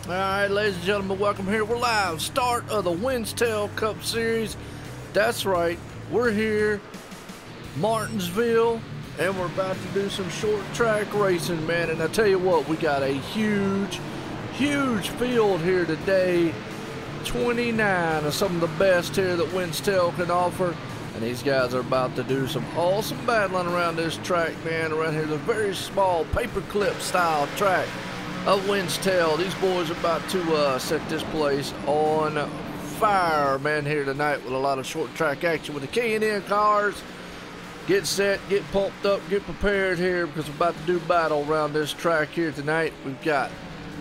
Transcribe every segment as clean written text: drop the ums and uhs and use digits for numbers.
All right, ladies and gentlemen, welcome here. We're live. Start of the Winstel Cup Series. That's right. We're here, Martinsville, and we're about to do some short track racing, man. And I tell you what, we got a huge field here today. 29 of some of the best here that Winstel can offer. And these guys are about to do some awesome battling around this track, man. Around here, the very small paperclip style track of Winstel. These boys are about to set this place on fire, man, here tonight with a lot of short track action with the K&N cars. Get set, get pumped up, get prepared here because we're about to do battle around this track here tonight. We've got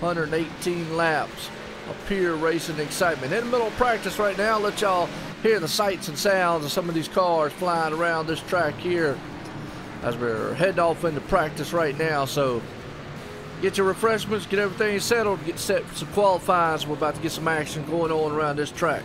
118 laps of pure racing excitement. In the middle of practice right now, let y'all hear the sights and sounds of some of these cars flying around this track here as we're heading off into practice right now. So get your refreshments, get everything settled, get set for some qualifying. So we're about to get some action going on around this track.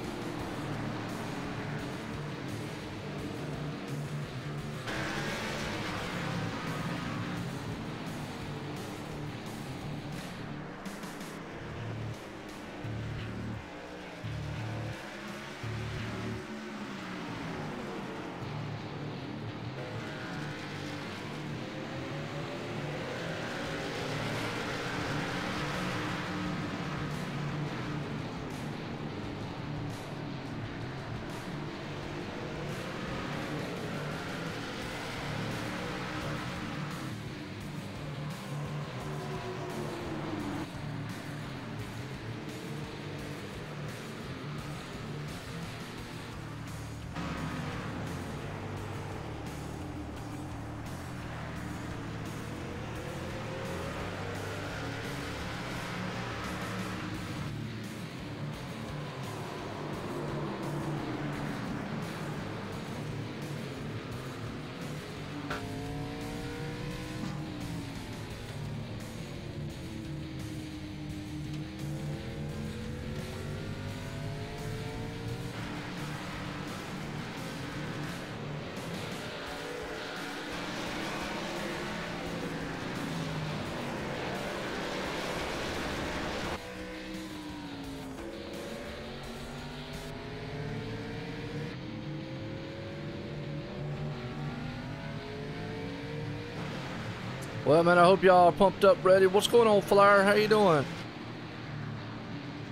Well, man, I hope y'all are pumped up, ready. What's going on, Flyer? How you doing?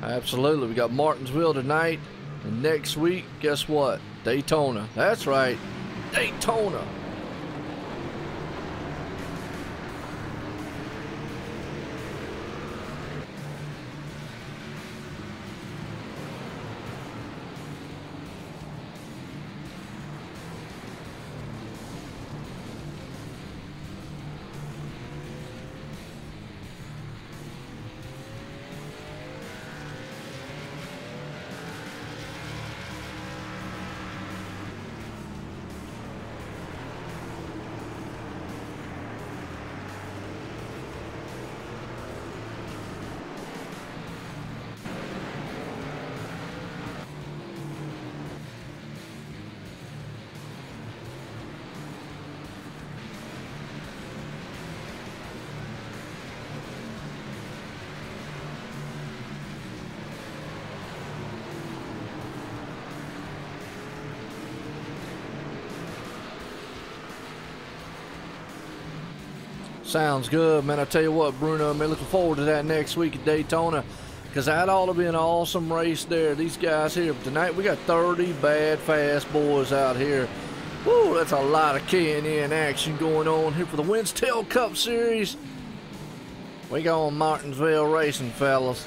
Absolutely. We got Martinsville tonight. And next week, guess what? Daytona. That's right. Daytona. Sounds good, man. I tell you what, Bruno, I'm looking forward to that next week at Daytona because that ought to be an awesome race there. These guys here tonight, we got 30 bad fast boys out here. Woo, that's a lot of K&N action going on here for the Winstel Cup Series. We go on Martinsville racing, fellas.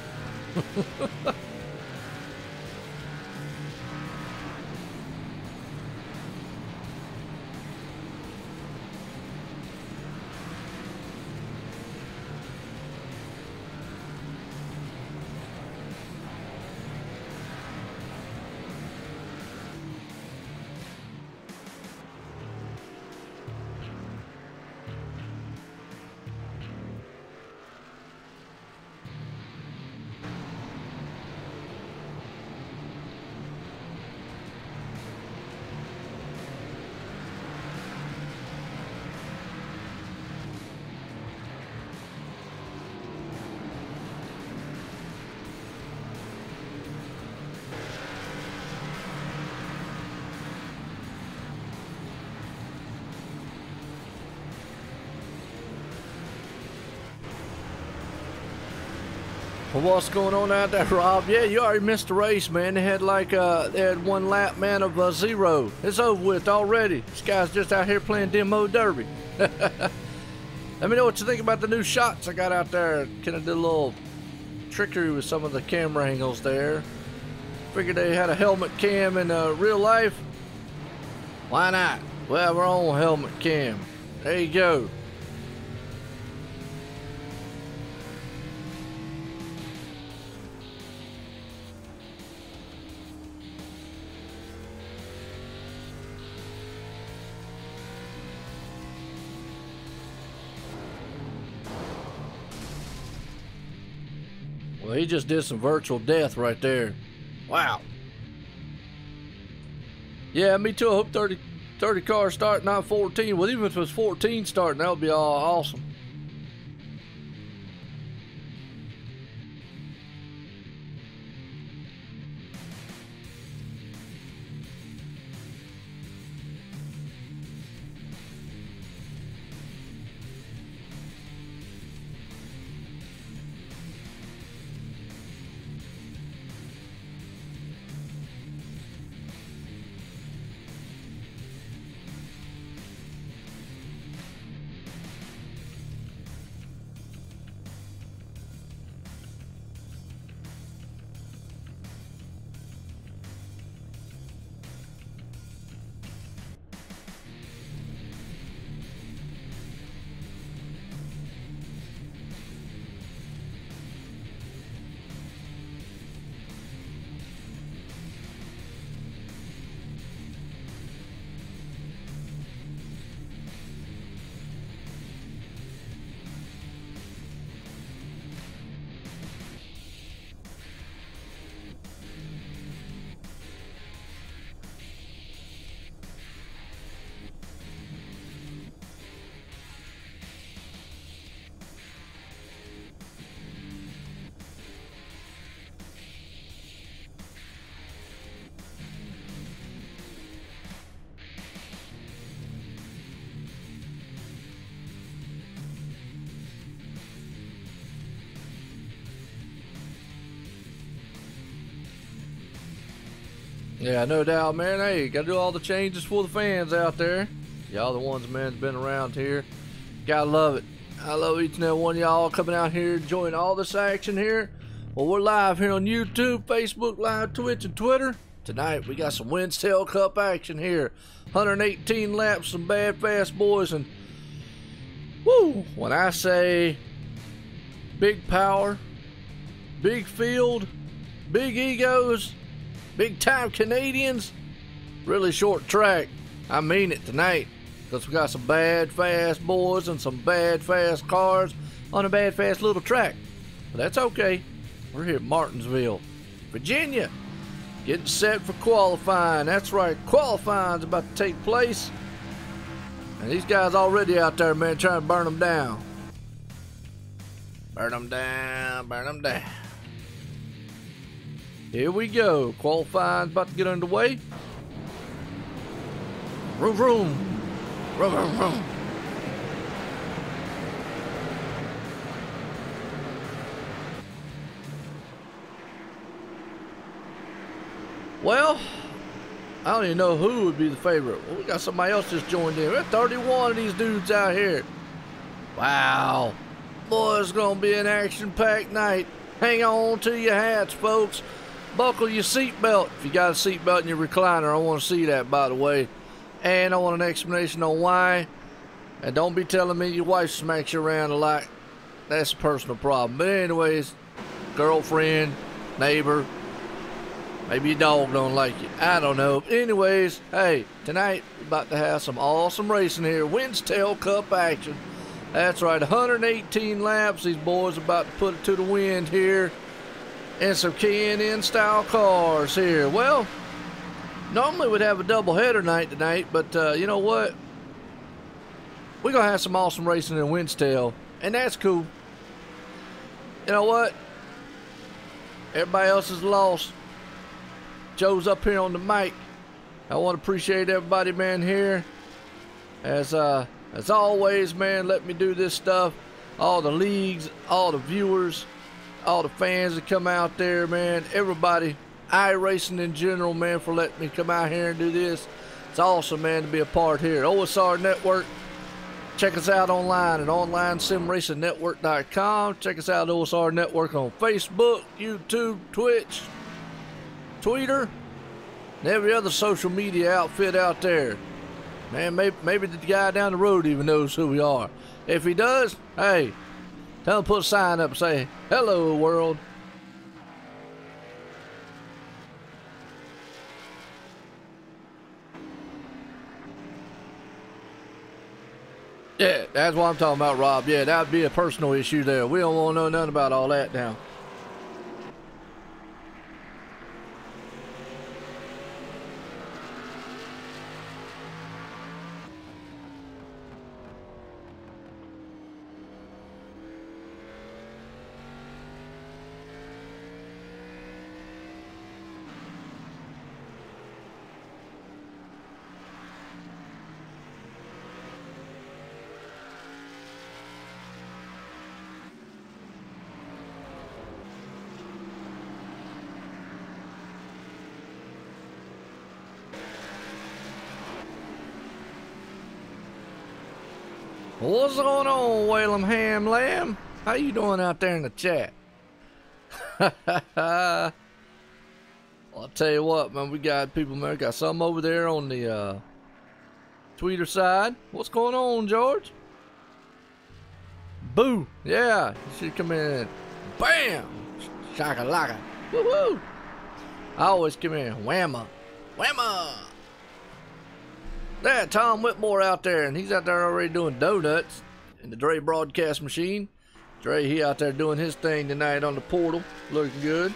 Well, what's going on out there, Rob? Yeah, you already missed the race, man. They had like they had one lap, man, of 0. It's over with already. This guy's just out here playing demo derby. Let me know what you think about the new shots I got out there. Kind of did a little trickery with some of the camera angles there. Figured they had a helmet cam in real life. Why not? We'll have our own helmet cam. There you go. Well, he just did some virtual death right there. Wow. Yeah, me too. I hope 30 cars start, not 14. Well, even if it was 14 starting, that would be all awesome. Yeah, no doubt, man. Hey, gotta do all the changes for the fans out there. Y'all the ones, man, that's been around here. Gotta love it. I love each and every one of y'all coming out here, enjoying all this action here. Well, we're live here on YouTube, Facebook Live, Twitch, and Twitter. Tonight, we got some Winstel Cup action here. 118 laps, some bad, fast boys, and woo, when I say big power, big field, big egos, big time Canadians, really short track, I mean it tonight, because we got some bad fast boys and some bad fast cars on a bad fast little track. But that's okay. We're here at Martinsville, Virginia, getting set for qualifying. That's right, qualifying's about to take place, and these guys already out there, man, trying to burn them down. Burn them down, burn them down. Here we go. Qualifying's about to get underway. Vroom, vroom. Vroom, vroom, vroom. Well, I don't even know who would be the favorite. Well, we got somebody else just joined in. We got 31 of these dudes out here. Wow. Boy, it's going to be an action-packed night. Hang on to your hats, folks. Buckle your seatbelt. If you got a seatbelt in your recliner, I want to see that, by the way. And I want an explanation on why. And don't be telling me your wife smacks you around a lot. That's a personal problem. But anyways, girlfriend, neighbor, maybe your dog don't like you. I don't know. Anyways, hey, tonight we're about to have some awesome racing here. Winstel Cup action. That's right, 118 laps. These boys are about to put it to the wind here. And some K&N style cars here. Well, normally we'd have a double header night tonight, but you know what? We're going to have some awesome racing in Winstel, and that's cool. You know what? Everybody else is lost. Joe's up here on the mic. I want to appreciate everybody, man, here. As always, man, let me do this stuff. All the leagues, all the viewers, all the fans that come out there, man, everybody, iRacing in general, man, for letting me come out here and do this. It's awesome, man, to be a part here. OSR Network. Check us out online at onlinesimracingnetwork.com. Check us out at OSR Network on Facebook, YouTube, Twitch, Twitter, and every other social media outfit out there. Man, maybe the guy down the road even knows who we are. If he does, hey, tell him to put a sign up and say, "Hello, world." Yeah, that's what I'm talking about, Rob. Yeah, that would be a personal issue there. We don't want to know nothing about all that now. What's going on, Whalem Ham Lamb? How you doing out there in the chat? I'll tell you what, man, we got people, man. We got some over there on the Twitter side. What's going on, George? Boo! Yeah, you should come in. Bam! Shakalaka! Woohoo! I always come in. Whamma! Whamma! There, Tom Whitmore out there, and he's out there already doing donuts in the Dre broadcast machine. Dre, he out there doing his thing tonight on the portal, looking good.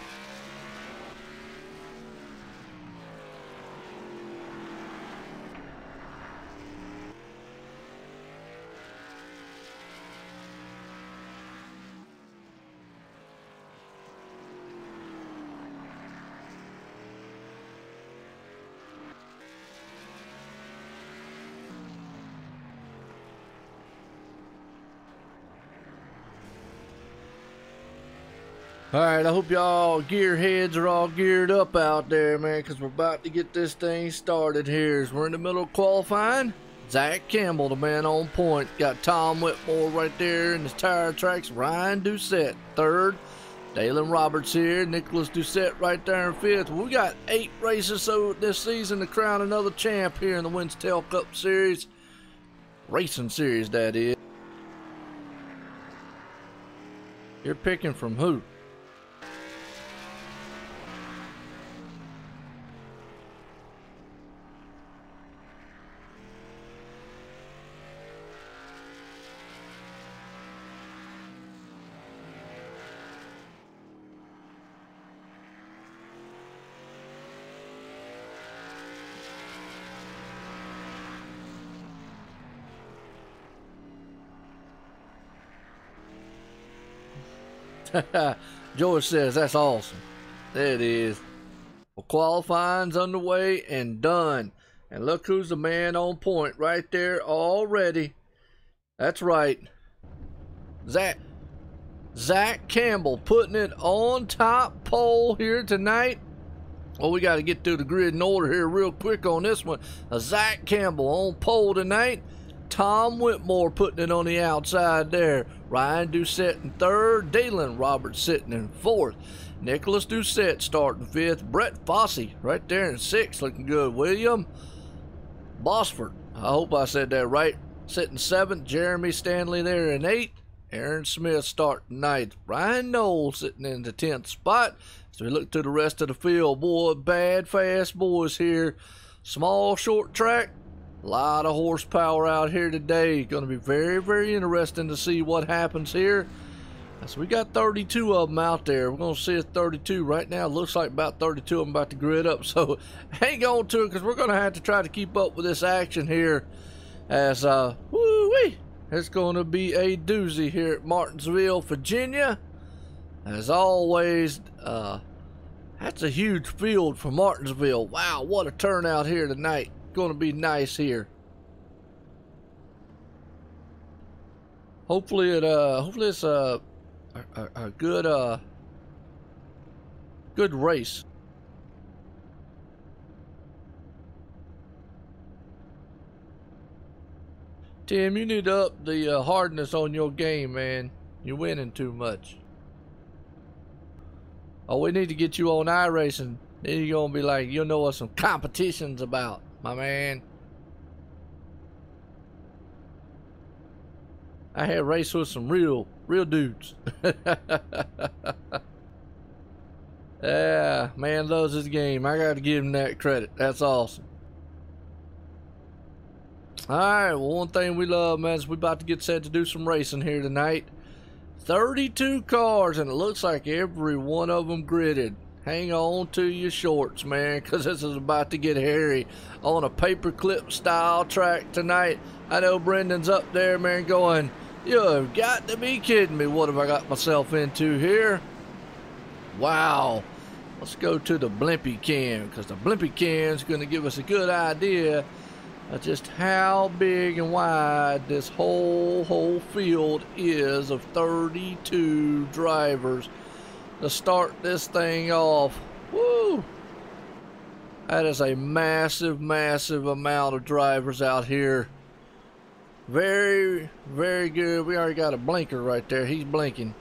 Alright, I hope y'all gearheads are all geared up out there, man, because we're about to get this thing started here. As we're in the middle of qualifying. Zach Campbell, the man on point. Got Tom Whitmore right there in his tire tracks. Ryan Doucette, third. Dalen Roberts here. Nicholas Doucette right there in fifth. We got 8 races so this season to crown another champ here in the Winstel Cup Series. Racing Series, that is. You're picking from who? George says that's awesome. There it is. Well, qualifying's underway and done. And look who's the man on point right there already. That's right. Zach Campbell putting it on top pole here tonight. Well, we got to get through the grid in order here real quick on this one. Zach Campbell on pole tonight. Tom Whitmore putting it on the outside there. Ryan Doucette in third. Dalen Roberts sitting in fourth. Nicholas Doucette starting fifth. Brett Fossey right there in sixth, looking good. William Bosford, I hope I said that right, sitting seventh. Jeremy Stanley there in eighth. Aaron Smith starting ninth. Ryan Knowles sitting in the 10th spot. So we look to the rest of the field. Boy, bad fast boys here. Small, short track. A lot of horsepower out here today. Going to be very, very interesting to see what happens here. So we got 32 of them out there. We're going to see a 32 right now. Looks like about 32 of them about to grid up. So hang on to it because we're going to have to try to keep up with this action here. As, woo-wee, it's going to be a doozy here at Martinsville, Virginia. As always, that's a huge field for Martinsville. Wow, what a turnout here tonight. Going to be nice here. Hopefully it's a good good race. Tim, you need to up the hardness on your game, man. You're winning too much. Oh, we need to get you on iRacing. Then you're gonna be like, you'll know what some competition's about, my man. I had raced with some real dudes. Yeah, man loves this game. I got to give him that credit. That's awesome. Alright, well, one thing we love, man, is we about to get set to do some racing here tonight. 32 cars, and it looks like every one of them gridded. Hang on to your shorts, man, because this is about to get hairy on a paperclip style track tonight. I know Brendan's up there, man, going, you have got to be kidding me. What have I got myself into here? Wow. Let's go to the Blimpy Cam, because the Blimpy Cam is going to give us a good idea of just how big and wide this whole field is of 32 drivers to start this thing off. Woo! That is a massive amount of drivers out here. Very good. We already got a blinker right there. He's blinking.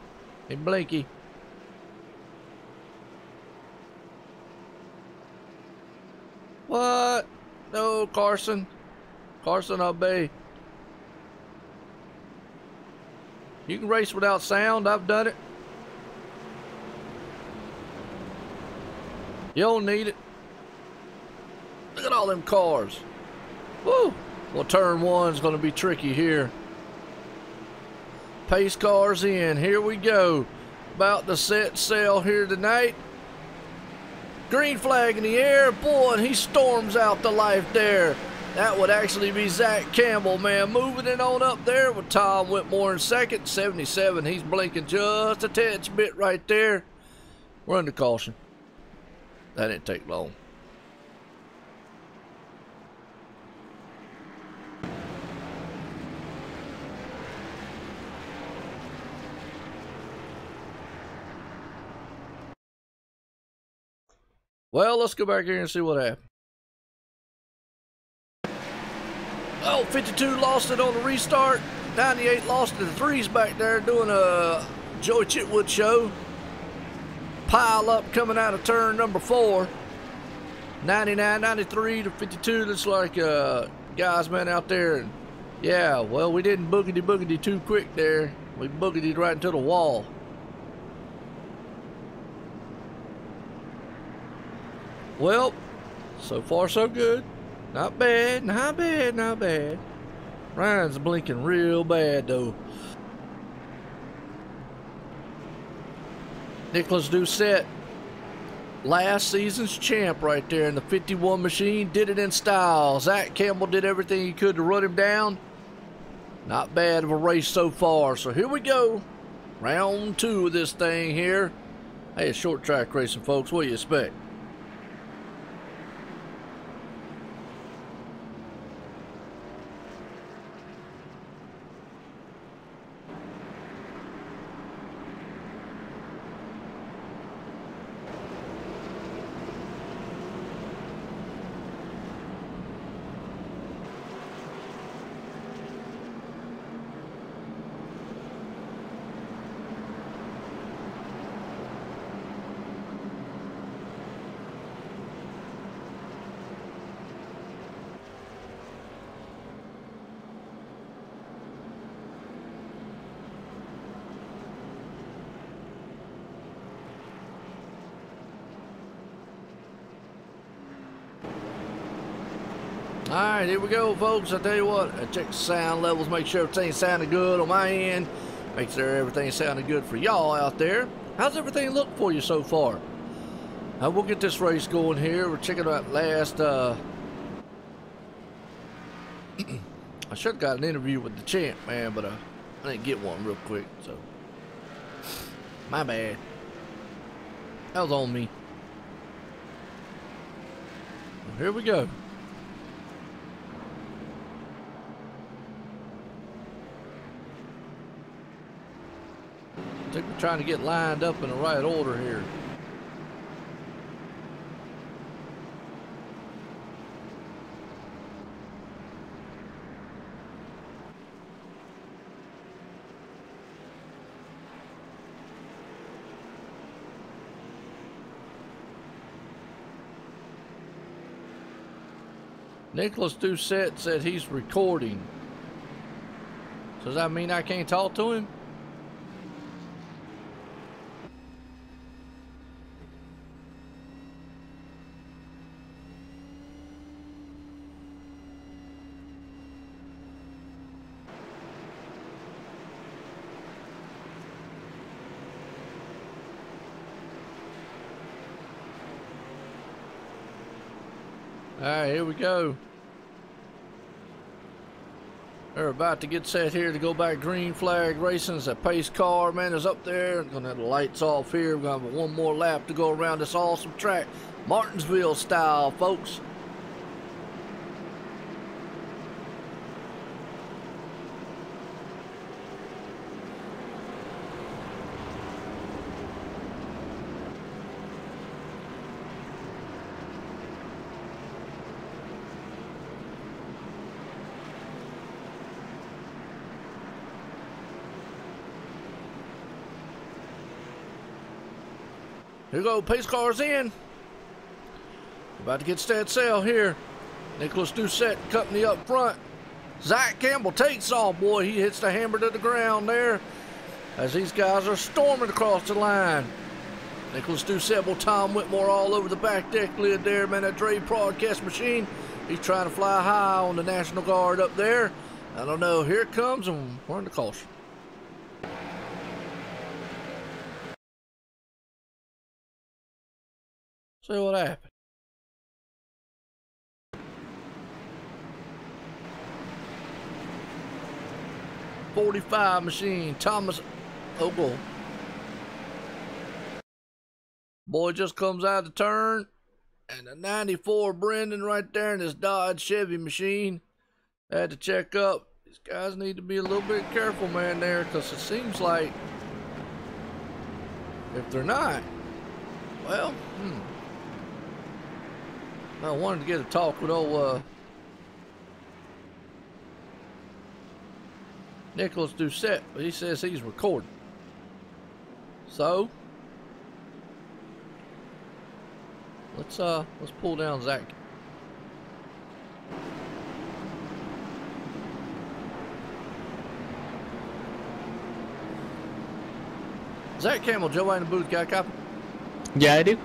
Hey, Blinky. What? No, Carson. Carson, obey. You can race without sound. I've done it. You don't need it. Look at all them cars. Woo! Well, turn one's going to be tricky here. Pace cars in. Here we go. About to set sail here tonight. Green flag in the air. Boy, and he storms out the life there. That would actually be Zach Campbell, man. Moving it on up there with Tom Whitmore in second. 77. He's blinking just a touch bit right there. We're under caution. That didn't take long. Well, let's go back here and see what happened. Oh, 52 lost it on the restart. 98 lost it. The threes back there doing a Joey Chitwood show. Pile up coming out of turn number 4. 99, 93 to 52. Looks like guys, man, out there. And yeah, well, we didn't boogity too quick there. We boogitied right into the wall. Well, so far so good. Not bad, not bad, not bad. Ryan's blinking real bad though. Nicholas Doucette, last season's champ right there in the 51 machine, did it in style. Zach Campbell did everything he could to run him down. Not bad of a race so far. So here we go. Round 2 of this thing here. Hey, it's short track racing, folks. What do you expect? Alright, here we go, folks. I tell you what, I check the sound levels, make sure everything's sounding good on my end. Make sure everything's sounding good for y'all out there. How's everything look for you so far? We'll get this race going here. We're checking out last, I should have got an interview with the champ, man, but I didn't get one real quick, so. My bad. That was on me. Well, here we go. I think we're trying to get lined up in the right order here. Nicholas Doucette said he's recording. So does that mean I can't talk to him? All right, here we go. They're about to get set here to go back green flag racing. It's a pace car, man, is up there. I'm gonna have the lights off here. We're gonna have one more lap to go around this awesome track. Martinsville style, folks. Here we go, pace cars in. About to get set sail here. Nicholas Doucette company up front. Zach Campbell takes off, boy. He hits the hammer to the ground there as these guys are storming across the line. Nicholas Doucette, well, Tom Whitmore all over the back deck lid there, man. That Dre broadcast machine. He's trying to fly high on the National Guard up there. I don't know. Here it comes, and we're in the caution. See what happened. 45 machine, Thomas Ogle. Boy just comes out of the turn. And a 94 Brendan right there in his Dodge Chevy machine. I had to check up. These guys need to be a little bit careful, man, there, because it seems like if they're not, well, I wanted to get a talk with old Nicholas Doucette, but he says he's recording. So let's pull down Zach. Zach Campbell, Joe in the booth, got a copy? Yeah, I do.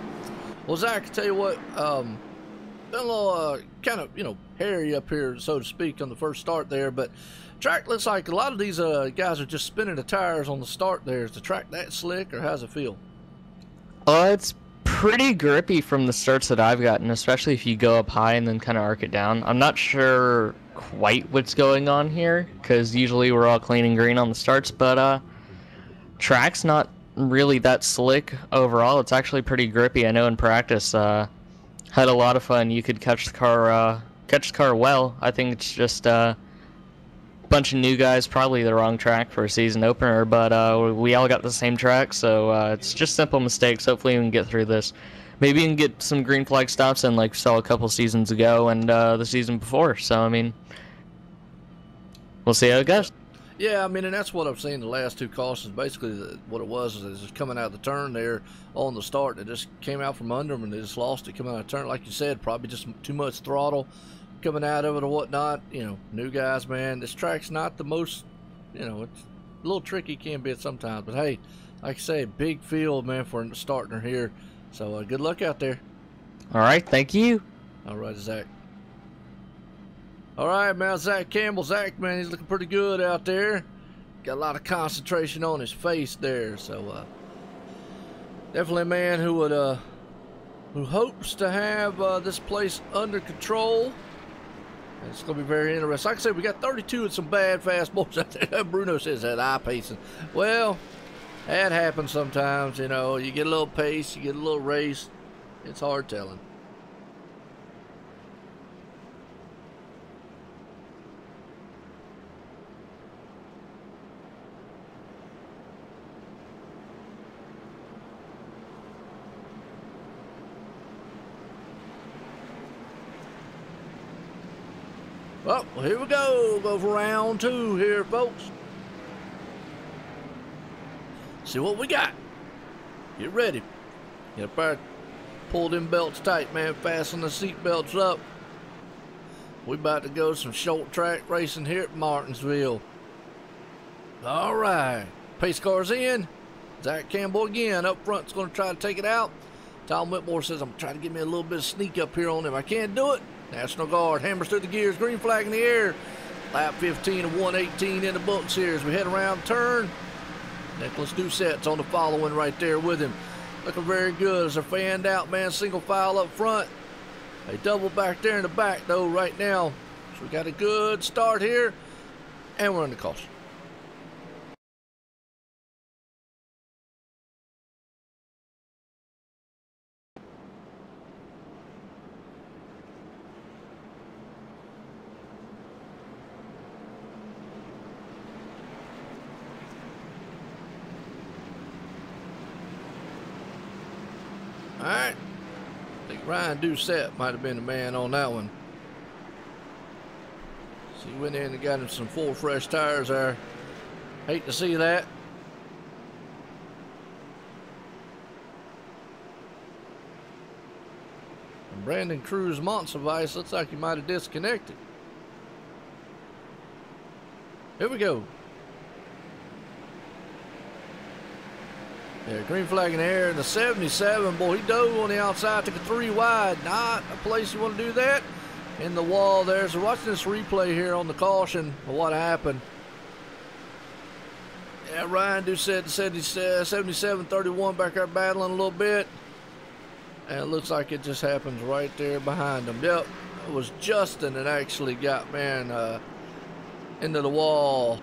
Well, Zach, I tell you what, been a little kind of, hairy up here, so to speak, on the first start there, but track looks like a lot of these guys are just spinning the tires on the start there. Is the track that slick, or how's it feel? It's pretty grippy from the starts that I've gotten, especially if you go up high and then kind of arc it down. I'm not sure quite what's going on here, because usually we're all clean and green on the starts, but track's not really that slick overall. It's actually pretty grippy. I know in practice, had a lot of fun. You could catch the car well. I think it's just bunch of new guys, probably the wrong track for a season opener, but we all got the same track, so it's just simple mistakes. Hopefully we can get through this. Maybe we can get some green flag stops in, like we saw a couple seasons ago and the season before. So I mean, we'll see how it goes. Yeah, I mean, and that's what I've seen the last two cautions. Basically, what it was is just coming out of the turn there on the start. It just came out from under them and they just lost it coming out of the turn. Like you said, probably just too much throttle coming out of it or whatnot. New guys, man, this track's not the most, it's a little tricky, can be at sometimes, but hey, like I say, big field, man, for starting her here. So good luck out there. All right, thank you. All right, Zach. All right, man, Zach Campbell. Zach, man, he's looking pretty good out there. Got a lot of concentration on his face there. So definitely a man who would who hopes to have this place under control. It's going to be very interesting. Like I said, we got 32 and some bad fast boys out there. Bruno says that eye pacing. Well, that happens sometimes, You get a little pace, you get a little race. It's hard telling. Well, here we go. Go for round two here, folks. See what we got. Get ready. Get up there. Pull them belts tight, man. Fasten the seat belts up. We about to go some short track racing here at Martinsville. All right, pace car's in. Zach Campbell again up front's going to try to take it out. Tom Whitmore says, I'm trying to get me a little bit of sneak up here on him. I can't do it. National Guard hammers through the gears, green flag in the air. Lap 15 of 118 in the books here as we head around the turn. Nicholas Doucette's on the following right there with him. Looking very good as they're fanned out, man. Single file up front. They double back there in the back, though, right now. So we got a good start here, and we're in the caution. All right. I think Ryan Doucette might have been the man on that one. So he went in and got him some full fresh tires there. Hate to see that. And Brandon Cruz Montsevice looks like he might have disconnected. Here we go. Yeah, green flag in the air in the 77. Boy, he dove on the outside, took a 3 wide. Not a place you want to do that. In the wall there. So watching this replay here on the caution of what happened. Yeah, Ryan Doucette, 77-31 back there battling a little bit. And it looks like it just happens right there behind him. Yep, it was Justin that actually got, man, into the wall.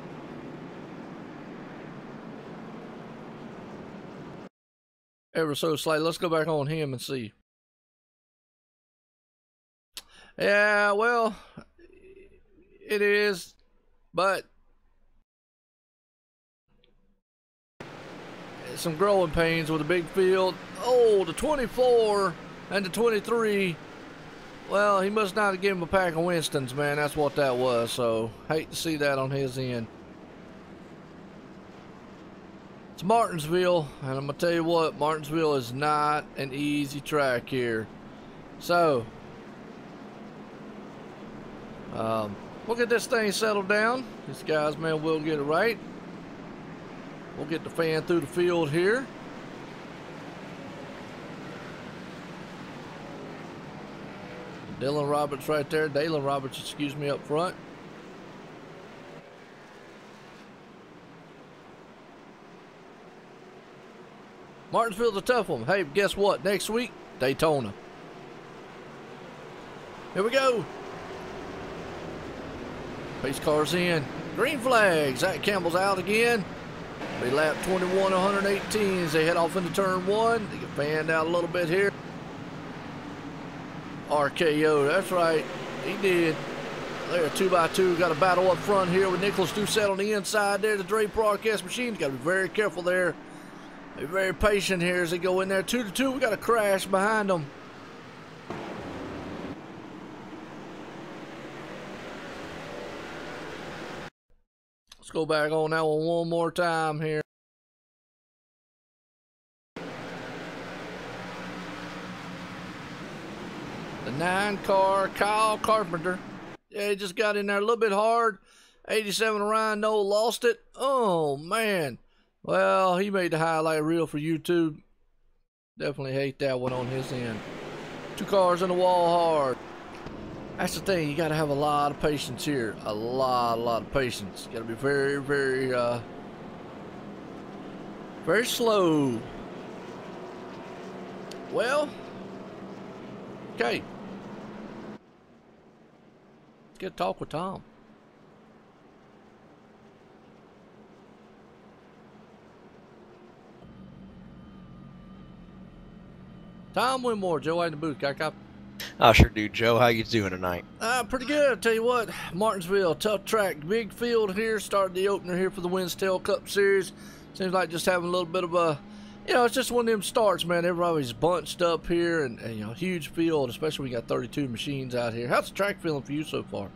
Ever so slightly. Let's go back on him and see. Yeah, well, it is, but some growing pains with a big field. Oh, the 24 and the 23. Well, he must not have given him a pack of Winstons, man. That's what that was. So, hate to see that on his end. It's Martinsville, and I'm going to tell you what, Martinsville is not an easy track here. So, we'll get this thing settled down. These guys, man, will get it right. We'll get the fan through the field here. Dalen Roberts right there. Dalen Roberts, excuse me, up front. Martinsville's a tough one. Hey, guess what? Next week, Daytona. Here we go. Pace car's in. Green flag. Zach Campbell's out again. They lap 21, 118 as they head off into turn 1. They get fanned out a little bit here. RKO, that's right. He did. There, 2x2. Got a battle up front here with Nicholas Doucette on the inside there. The Dre broadcast machine. Got to be very careful there. Be very patient here as they go in there. 2-2. We got a crash behind them. Let's go back on that one more time here. The 9-car Kyle Carpenter. Yeah, he just got in there a little bit hard. 87 Ryan Noel lost it. Oh, man. Well, he made the highlight reel for YouTube. Definitely hate that one on his end. 2 cars in the wall hard. That's the thing. You got to have a lot of patience here. A lot of patience. You got to be very, very slow. Well, okay. Let's get a talk with Tom. Tom Winmore, Joe in the booth. Got a copy? I sure do, Joe. How you doing tonight? Pretty good. I'll tell you what, Martinsville, tough track, big field here. Started the opener here for the Winstel Cup Series. Seems like just having a little bit of a, you know, it's just one of them starts, man. Everybody's bunched up here, and you know, huge field, especially when we got 32 machines out here. How's the track feeling for you so far?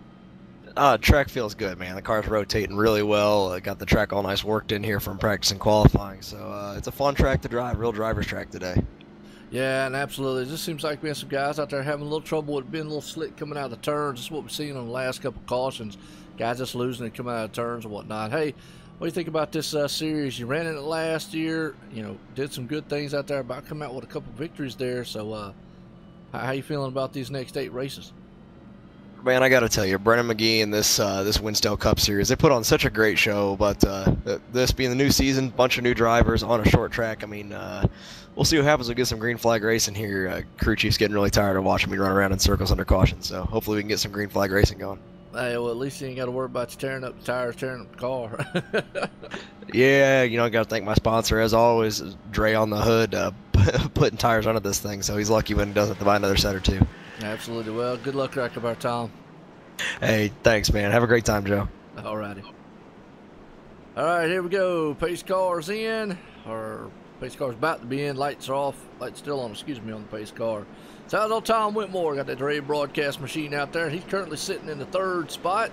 Track feels good, man. The car's rotating really well. Got the track all nice worked in here from practice and qualifying. So it's a fun track to drive, real driver's track today. Yeah, and absolutely. It just seems like we have some guys out there having a little trouble with being a little slick coming out of the turns. This is what we've seen on the last couple of cautions. Guys just losing and coming out of turns and whatnot. Hey, What do you think about this series? You ran it last year, you know, did some good things out there, about come out with a couple victories there. So how you feeling about these next 8 races? Man, I got to tell you, Brennan McGee and this Winstel Cup series, they put on such a great show. But this being the new season, bunch of new drivers on a short track. I mean, we'll see what happens. We'll get some green flag racing here. Crew chief's getting really tired of watching me run around in circles under caution. So hopefully we can get some green flag racing going. Hey, well, at least you ain't got to worry about you tearing up the tires, tearing up the car. Yeah, you know, I got to thank my sponsor, as always, Dre on the hood, putting tires under this thing. So he's lucky when he doesn't have to buy another set or 2. Absolutely. Well, good luck right up our Tom. Hey, thanks, man. Have a great time, Joe. All righty. All right, here we go. Pace car's in, or pace car's about to be in. Lights are off. Lights still on, excuse me, on the pace car. So how's old Tom Whitmore? Got that Dre broadcast machine out there. He's currently sitting in the 3rd spot.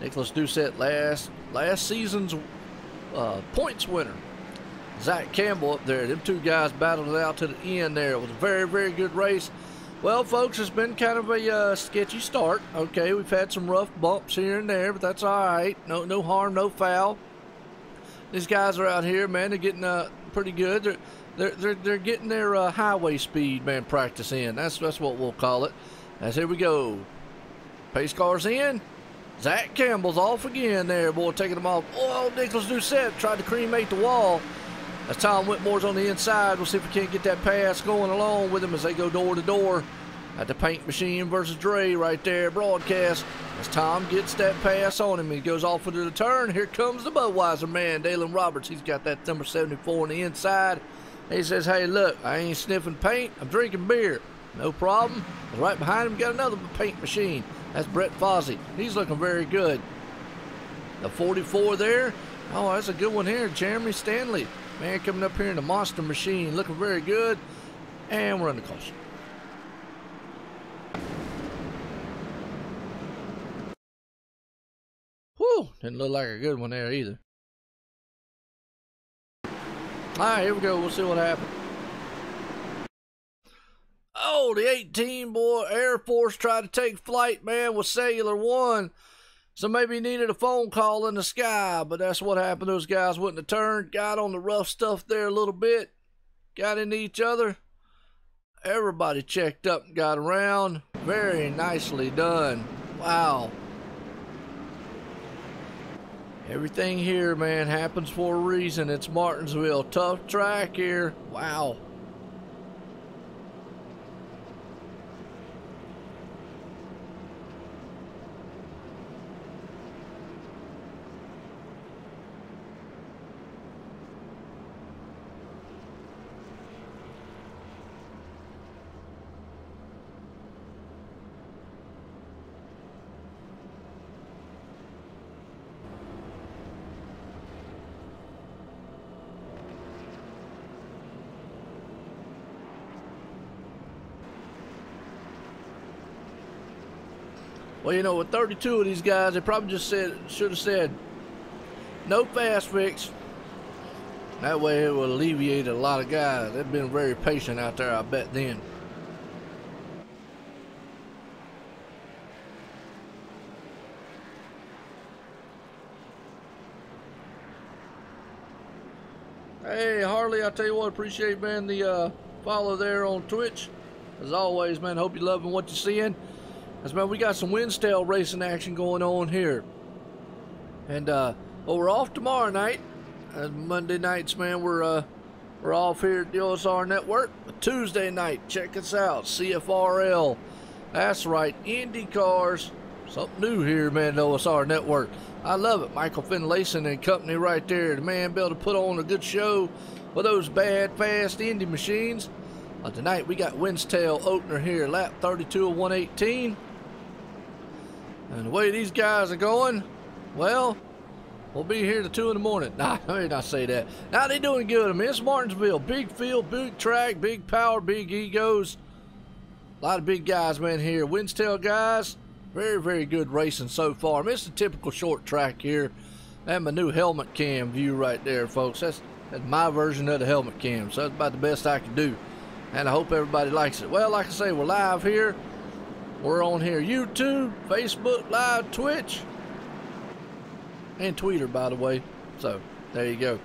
Nicholas Doucette, last season's points winner. Zach Campbell up there. Them 2 guys battled it out to the end there. It was a very, very good race. Well, folks, it's been kind of a sketchy start. Okay, we've had some rough bumps here and there, but that's all right. No harm, no foul. These guys are out here, man. They're getting pretty good. They're getting their highway speed, man, practice in. That's what we'll call it. As here we go. Pace car's in. Zach Campbell's off again there, boy, taking them off. Oh, Nicholas Doucette tried to cremate the wall. As Tom Whitmore's on the inside, we'll see if we can't get that pass going along with him as they go door to door at the paint machine versus Dre right there, broadcast. As Tom gets that pass on him, he goes off into the turn. Here comes the Budweiser man, Dalen Roberts. He's got that number 74 on the inside. He says, hey, look, I ain't sniffing paint. I'm drinking beer. No problem. Right behind him, got another paint machine. That's Brett Fozzie. He's looking very good. The 44 there. Oh, that's a good one here. Jeremy Stanley. Man, coming up here in the monster machine. Looking very good. And we're on the caution. Whew. Didn't look like a good one there either. All right, here we go. We'll see what happens. Oh, the 18 boy Air Force tried to take flight, man, with Cellular One. So maybe he needed a phone call in the sky, but that's what happened. Those guys wouldn't have turned, got on the rough stuff there a little bit, got into each other. Everybody checked up and got around. Very nicely done. Wow. Everything here, man, happens for a reason. It's Martinsville. Tough track here. Wow. Well, you know, with 32 of these guys, they probably just should have said, no fast fix. That way it would alleviate a lot of guys. They've been very patient out there, I bet then. Hey, Harley, I tell you what, appreciate, man, the follow there on Twitch. As always, man, hope you're loving what you're seeing. As man, we got some Winstel racing action going on here. And well, we're off tomorrow night. Monday nights, man, we're off here at the OSR Network. But Tuesday night, check us out, CFRL. That's right, Indy cars. Something new here, man, the OSR Network. I love it. Michael Finlayson and company right there. The man be able to put on a good show for those bad, fast Indy machines. Tonight we got Winstel opener here, lap 32 of 118. And the way these guys are going, well, we'll be here till 2 in the morning. Nah, I may not say that. Now they're doing good. I mean, it's Martinsville. Big field, big track, big power, big egos. A lot of big guys, man, here. Winstel guys, very, very good racing so far. I mean, it's a typical short track here. I have my new helmet cam view right there, folks. That's my version of the helmet cam. So that's about the best I can do. And I hope everybody likes it. Well, like I say, we're live here. We're on here, YouTube, Facebook Live, Twitch, and Twitter, by the way. So there you go.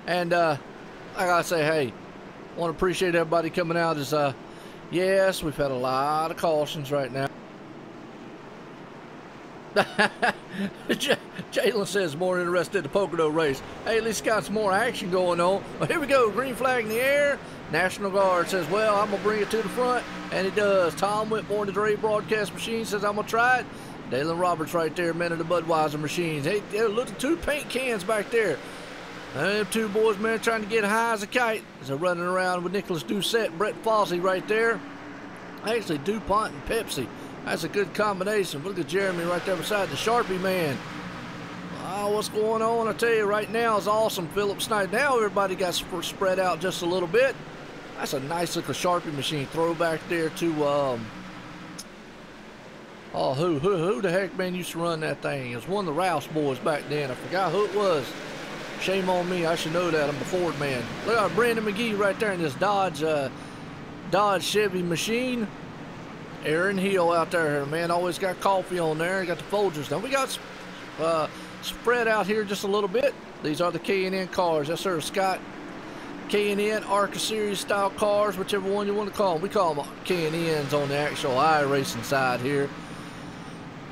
And I gotta say, hey, I want to appreciate everybody coming out. Is yes, we've had a lot of cautions right now. Jalen says more interested in the Pocono race. Hey, at least got some more action going on. Well, here we go. Green flag in the air. National Guard says, well, I'm going to bring it to the front. And he does. Tom Whitmore, the Dre broadcast machine, says, I'm going to try it. Dalen Roberts right there, man of the Budweiser machines. Hey, look at 2 paint cans back there. Them 2 boys, man, trying to get high as a kite as they're running around with Nicholas Doucette and Brett Fossey right there. Actually, DuPont and Pepsi. That's a good combination. Look at Jeremy right there beside the Sharpie man. Oh, what's going on? I tell you, right now is awesome. Philip Snyder. Now everybody got spread out just a little bit. That's a nice looking Sharpie machine. Throwback there to oh, who the heck, man, used to run that thing? It was one of the Rouse boys back then. I forgot who it was. Shame on me. I should know that. I'm a Ford man. Look at Brandon McGee right there in this Dodge Chevy machine. Aaron Hill out there, man, always got coffee on there. Got the Folgers. Now we got spread out here just a little bit. These are the K&N cars. Yes, sir, Scott. K&N ARCA Series style cars, whichever one you want to call them. We call them K&Ns on the actual iRacing side here.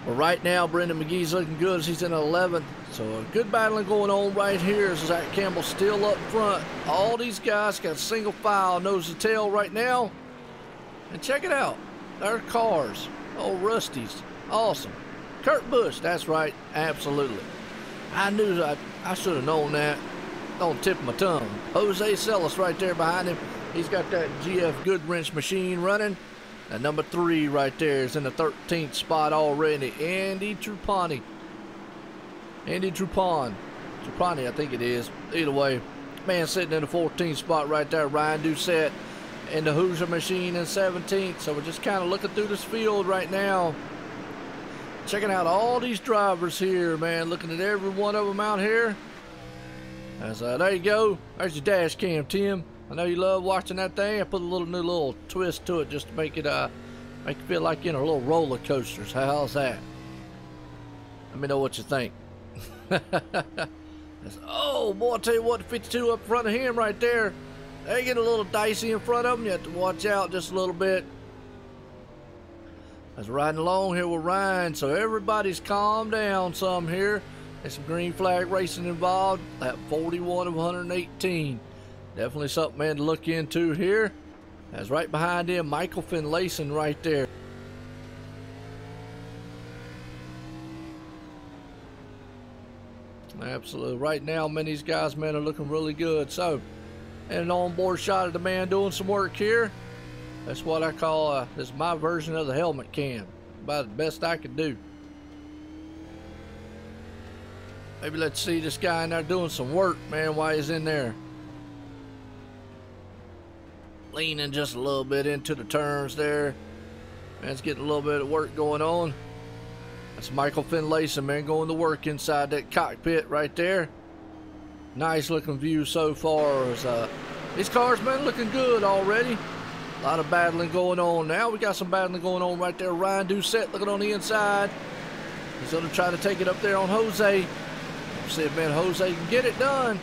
But right now, Brendan McGee's looking good as he's in 11th. So a good battling going on right here. Zach Campbell still up front. All these guys got single file nose to tail right now. And check it out. Their cars. Oh, Rusty's. Awesome. Kurt Busch. That's right. Absolutely. I knew that. I should have known that. Don't tip my tongue. Jose Celis right there behind him. He's got that GF Goodwrench machine running. And number 3 right there is in the 13th spot already. Andy Trupani. Andy Trupani, I think it is. Either way, man sitting in the 14th spot right there. Ryan Doucette in the Hoosier machine in 17th. So we're just kind of looking through this field right now. Checking out all these drivers here, man. Looking at every one of them out here. As, there you go. There's your dash cam, Tim. I know you love watching that thing. I put a new little twist to it just to make it feel like you're in a little roller coasters. How's that? Let me know what you think. Oh boy, I tell you what, the 52 up front of him right there. They get a little dicey in front of him. You have to watch out just a little bit. As we're riding along here with Ryan, so everybody's calmed down some here. There's some green flag racing involved. That 41 of 118. Definitely something, man, to look into here. As right behind him, Michael Finlayson right there. Absolutely. Right now, man, these guys, man, are looking really good. So, and an onboard shot of the man doing some work here. That's what I call, this is my version of the helmet cam. About the best I could do. Maybe let's see this guy in there doing some work, man, while he's in there. Leaning just a little bit into the turns there. Man's getting a little bit of work going on. That's Michael Finlayson, man, going to work inside that cockpit right there. Nice looking view so far. As, these cars, man, looking good already. A lot of battling going on now. We got some battling going on right there. Ryan Doucette looking on the inside. He's going to try to take it up there on Jose. See if, man, Jose can get it done.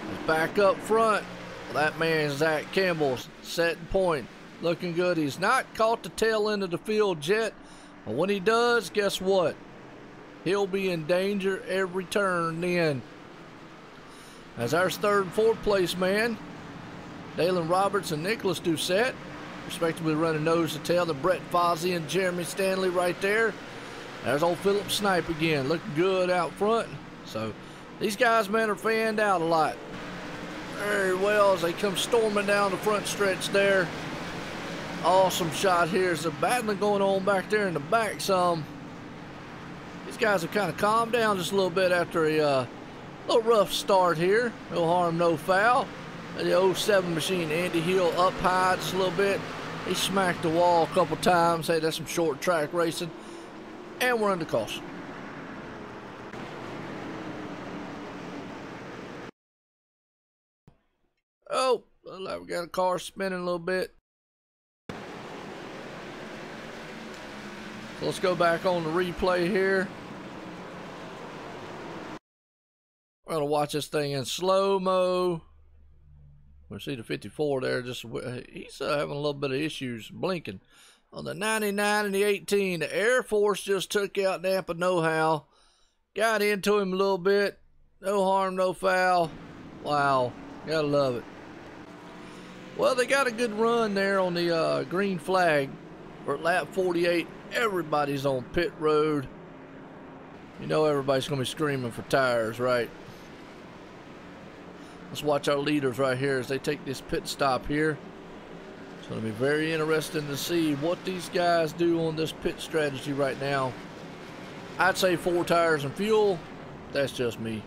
He's back up front. Well, that man, Zach Campbell, setting point. Looking good. He's not caught the tail end of the field yet. But when he does, guess what? He'll be in danger every turn then. As our 3rd and 4th place man, Dalen Roberts and Nicholas Doucette, respectively running nose to tail. The Brett Fossey and Jeremy Stanley right there. There's old Philip Snipe again, looking good out front. So these guys, man, are fanned out a lot. Very well as they come storming down the front stretch there. Awesome shot here. There's a battling going on back there in the back some. These guys have kind of calmed down just a little bit after a little rough start here. No harm, no foul. The 07 machine, Andy Hill, up high just a little bit. He smacked the wall a couple times. Hey, that's some short track racing. And we're under caution. Oh, looks like we got a car spinning a little bit. So let's go back on the replay here. We're going to watch this thing in slow-mo. We see the 54 there. He's having a little bit of issues blinking. On the 99 and the 18, the Air Force just took out Nampa know-how. Got into him a little bit. No harm, no foul. Wow, gotta love it. Well, they got a good run there on the green flag. We're at lap 48. Everybody's on pit road. You know everybody's going to be screaming for tires, right? Let's watch our leaders right here as they take this pit stop here. It's going to be very interesting to see what these guys do on this pit strategy right now. I'd say 4 tires and fuel. That's just me.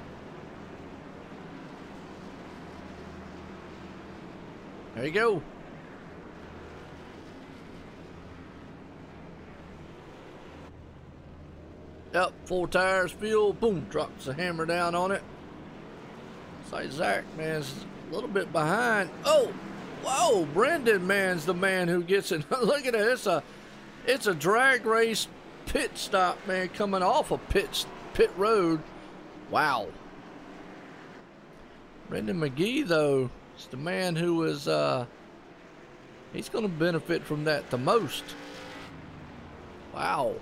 There you go. Yep, 4 tires, fuel, boom, drops the hammer down on it. It's like Zach, man's a little bit behind. Oh, whoa, Brendan, man's the man who gets it. Look at it, it's a drag race pit stop, man, coming off of pit road. Wow. Brendan McGee, though, is the man who is, he's going to benefit from that the most. Wow.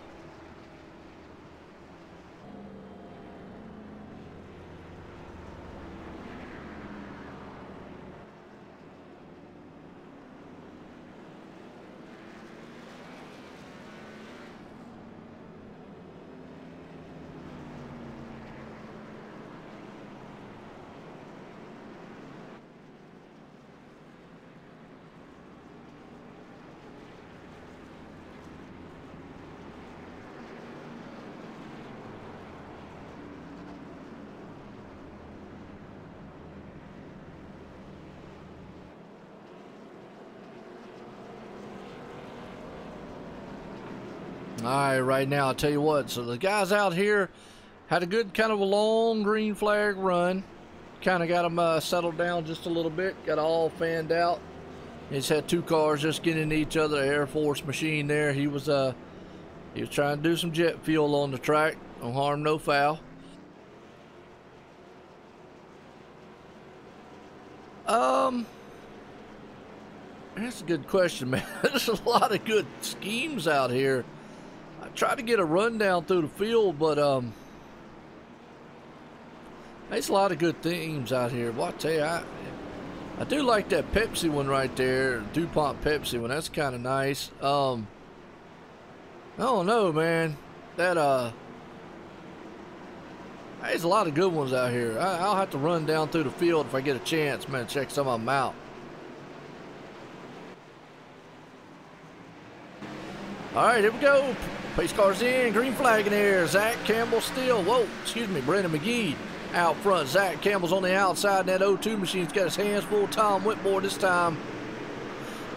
All right now, I'll tell you what. So the guys out here had a good kind of a long green flag run. Kind of got them settled down just a little bit. Got all fanned out. He's had 2 cars just getting into each other. Air Force machine there. He was trying to do some jet fuel on the track. No harm, no foul. That's a good question, man. There's a lot of good schemes out here. I tried to get a rundown through the field, but there's a lot of good themes out here. Well, I tell you, I do like that Pepsi one right there, DuPont Pepsi one. That's kind of nice. I don't know, man. That there's a lot of good ones out here. I'll have to run down through the field if I get a chance, man. Check some of them out. All right, here we go. Pace car's in, green flag in the air. Zach Campbell still, Brendan McGee out front. Zach Campbell's on the outside, and that O2 machine's got his hands full. Tom Whitmore this time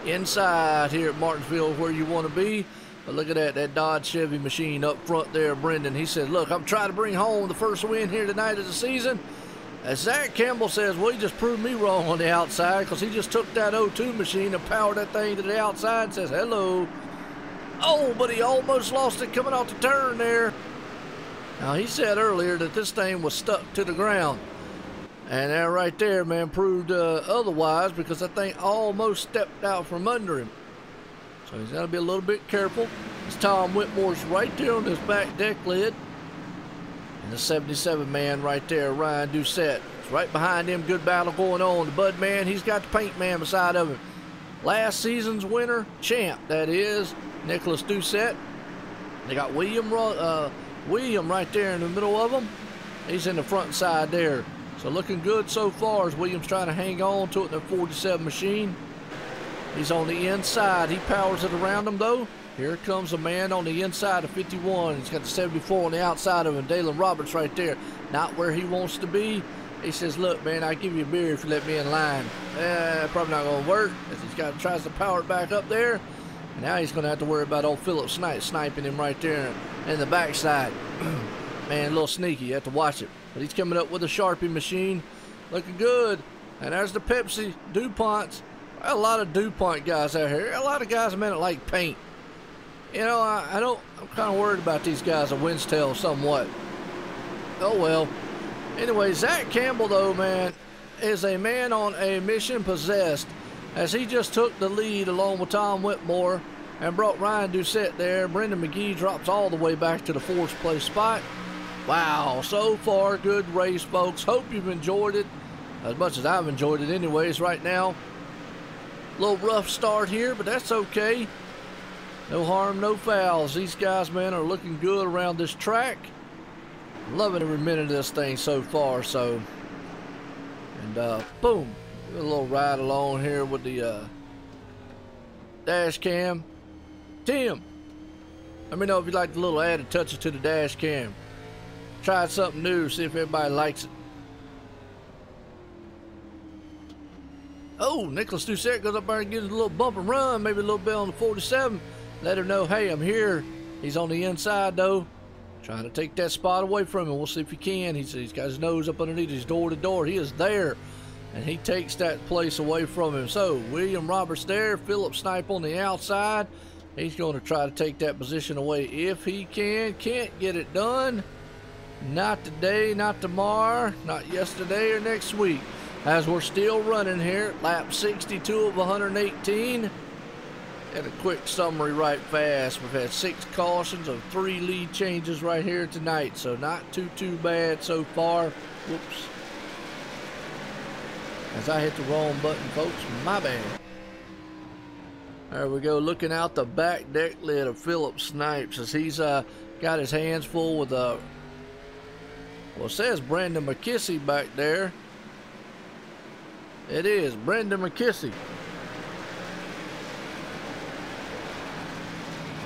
inside here at Martinsville where you want to be. But look at that Dodge Chevy machine up front there, Brendan. He said, look, I'm trying to bring home the first win here tonight of the season. As Zach Campbell says, well, he just proved me wrong on the outside because he just took that O2 machine and powered that thing to the outside and says, hello. Oh, but he almost lost it coming off the turn there. Now, he said earlier that this thing was stuck to the ground. And that right there, man, proved otherwise because that thing almost stepped out from under him. So he's got to be a little bit careful. It's Tom Whitmore's right there on this back deck lid. And the 77 man right there, Ryan Doucette. It's right behind him. Good battle going on. The Bud man, he's got the paint man beside of him. Last season's winner, champ, that is, Nicholas Doucette. They got William right there in the middle of them. He's in the front side there. So looking good so far as William's trying to hang on to it in the 47 machine. He's on the inside. He powers it around him, though. Here comes a man on the inside of 51. He's got the 74 on the outside of him. Dalen Roberts right there. Not where he wants to be. He says, look, man, I'll give you a beer if you let me in line. Probably not going to work as he's tries to power it back up there. And now he's going to have to worry about old Philip sniping him right there in the backside. Man, a little sneaky. You have to watch it. But he's coming up with a Sharpie machine. Looking good. And there's the Pepsi DuPonts. A lot of DuPont guys out here. A lot of guys, man, that like paint. You know, I'm kind of worried about these guys at Winstel somewhat. Oh, well. Anyway, Zach Campbell, though, man, is a man on a mission possessed, as he just took the lead along with Tom Whitmore and brought Ryan Doucette there. Brendan McGee drops all the way back to the 4th place spot. Wow, so far, good race, folks. Hope you've enjoyed it as much as I've enjoyed it anyways right now. A little rough start here, but that's okay. No harm, no fouls. These guys, man, are looking good around this track. Loving every minute of this thing so far, so. And, boom. A little ride along here with the dash cam. Tim, let me know if you like the little added touches to the dash cam. Tried something new, see if everybody likes it. Oh, Nicholas Doucette goes up there and gives a little bump and run, maybe a little bit on the 47. Let him know, hey, I'm here. He's on the inside, though. Trying to take that spot away from him. We'll see if he can. He's got his nose up underneath his door to door. He is there. And he takes that place away from him. So, William Roberts there. Philip Snipe on the outside. He's going to try to take that position away if he can. Can't get it done. Not today, not tomorrow, not yesterday or next week. As we're still running here, lap 62 of 118. And a quick summary right fast. We've had 6 cautions of 3 lead changes right here tonight. So not too bad so far. Whoops. As I hit the wrong button, folks, my bad. There we go, looking out the back deck lid of Philip Snipes as he's got his hands full with well, it says Brandon McKissy back there. It is Brandon McKissy.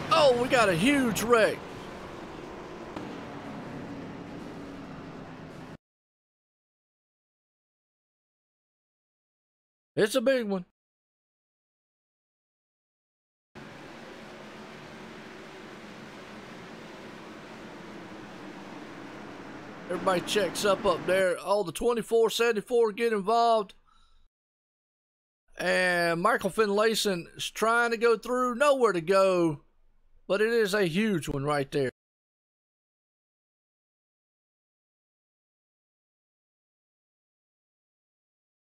Oh, we got a huge wreck. It's a big one. Everybody checks up there. All the 2474 get involved. And Michael Finlayson is trying to go through. Nowhere to go. But it is a huge one right there.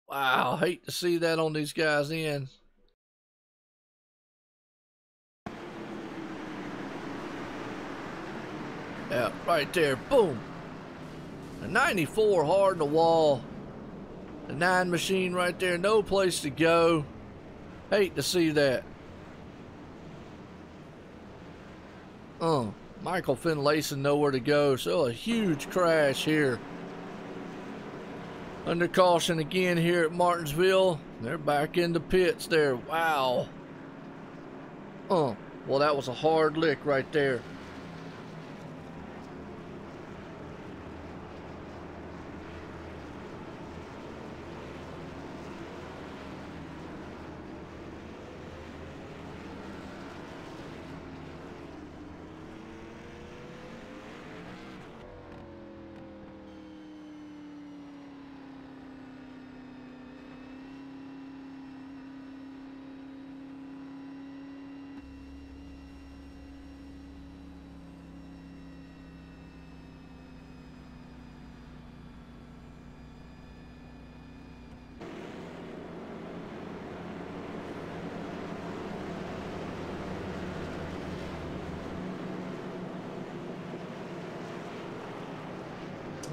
Wow, hate to see that on these guys' ends. Yeah, right there. Boom. A 94 hard in the wall. The 9 machine right there. No place to go. Hate to see that. Michael Finlayson nowhere to go. So a huge crash here. Under caution again here at Martinsville. They're back in the pits there. Wow. Well, that was a hard lick right there.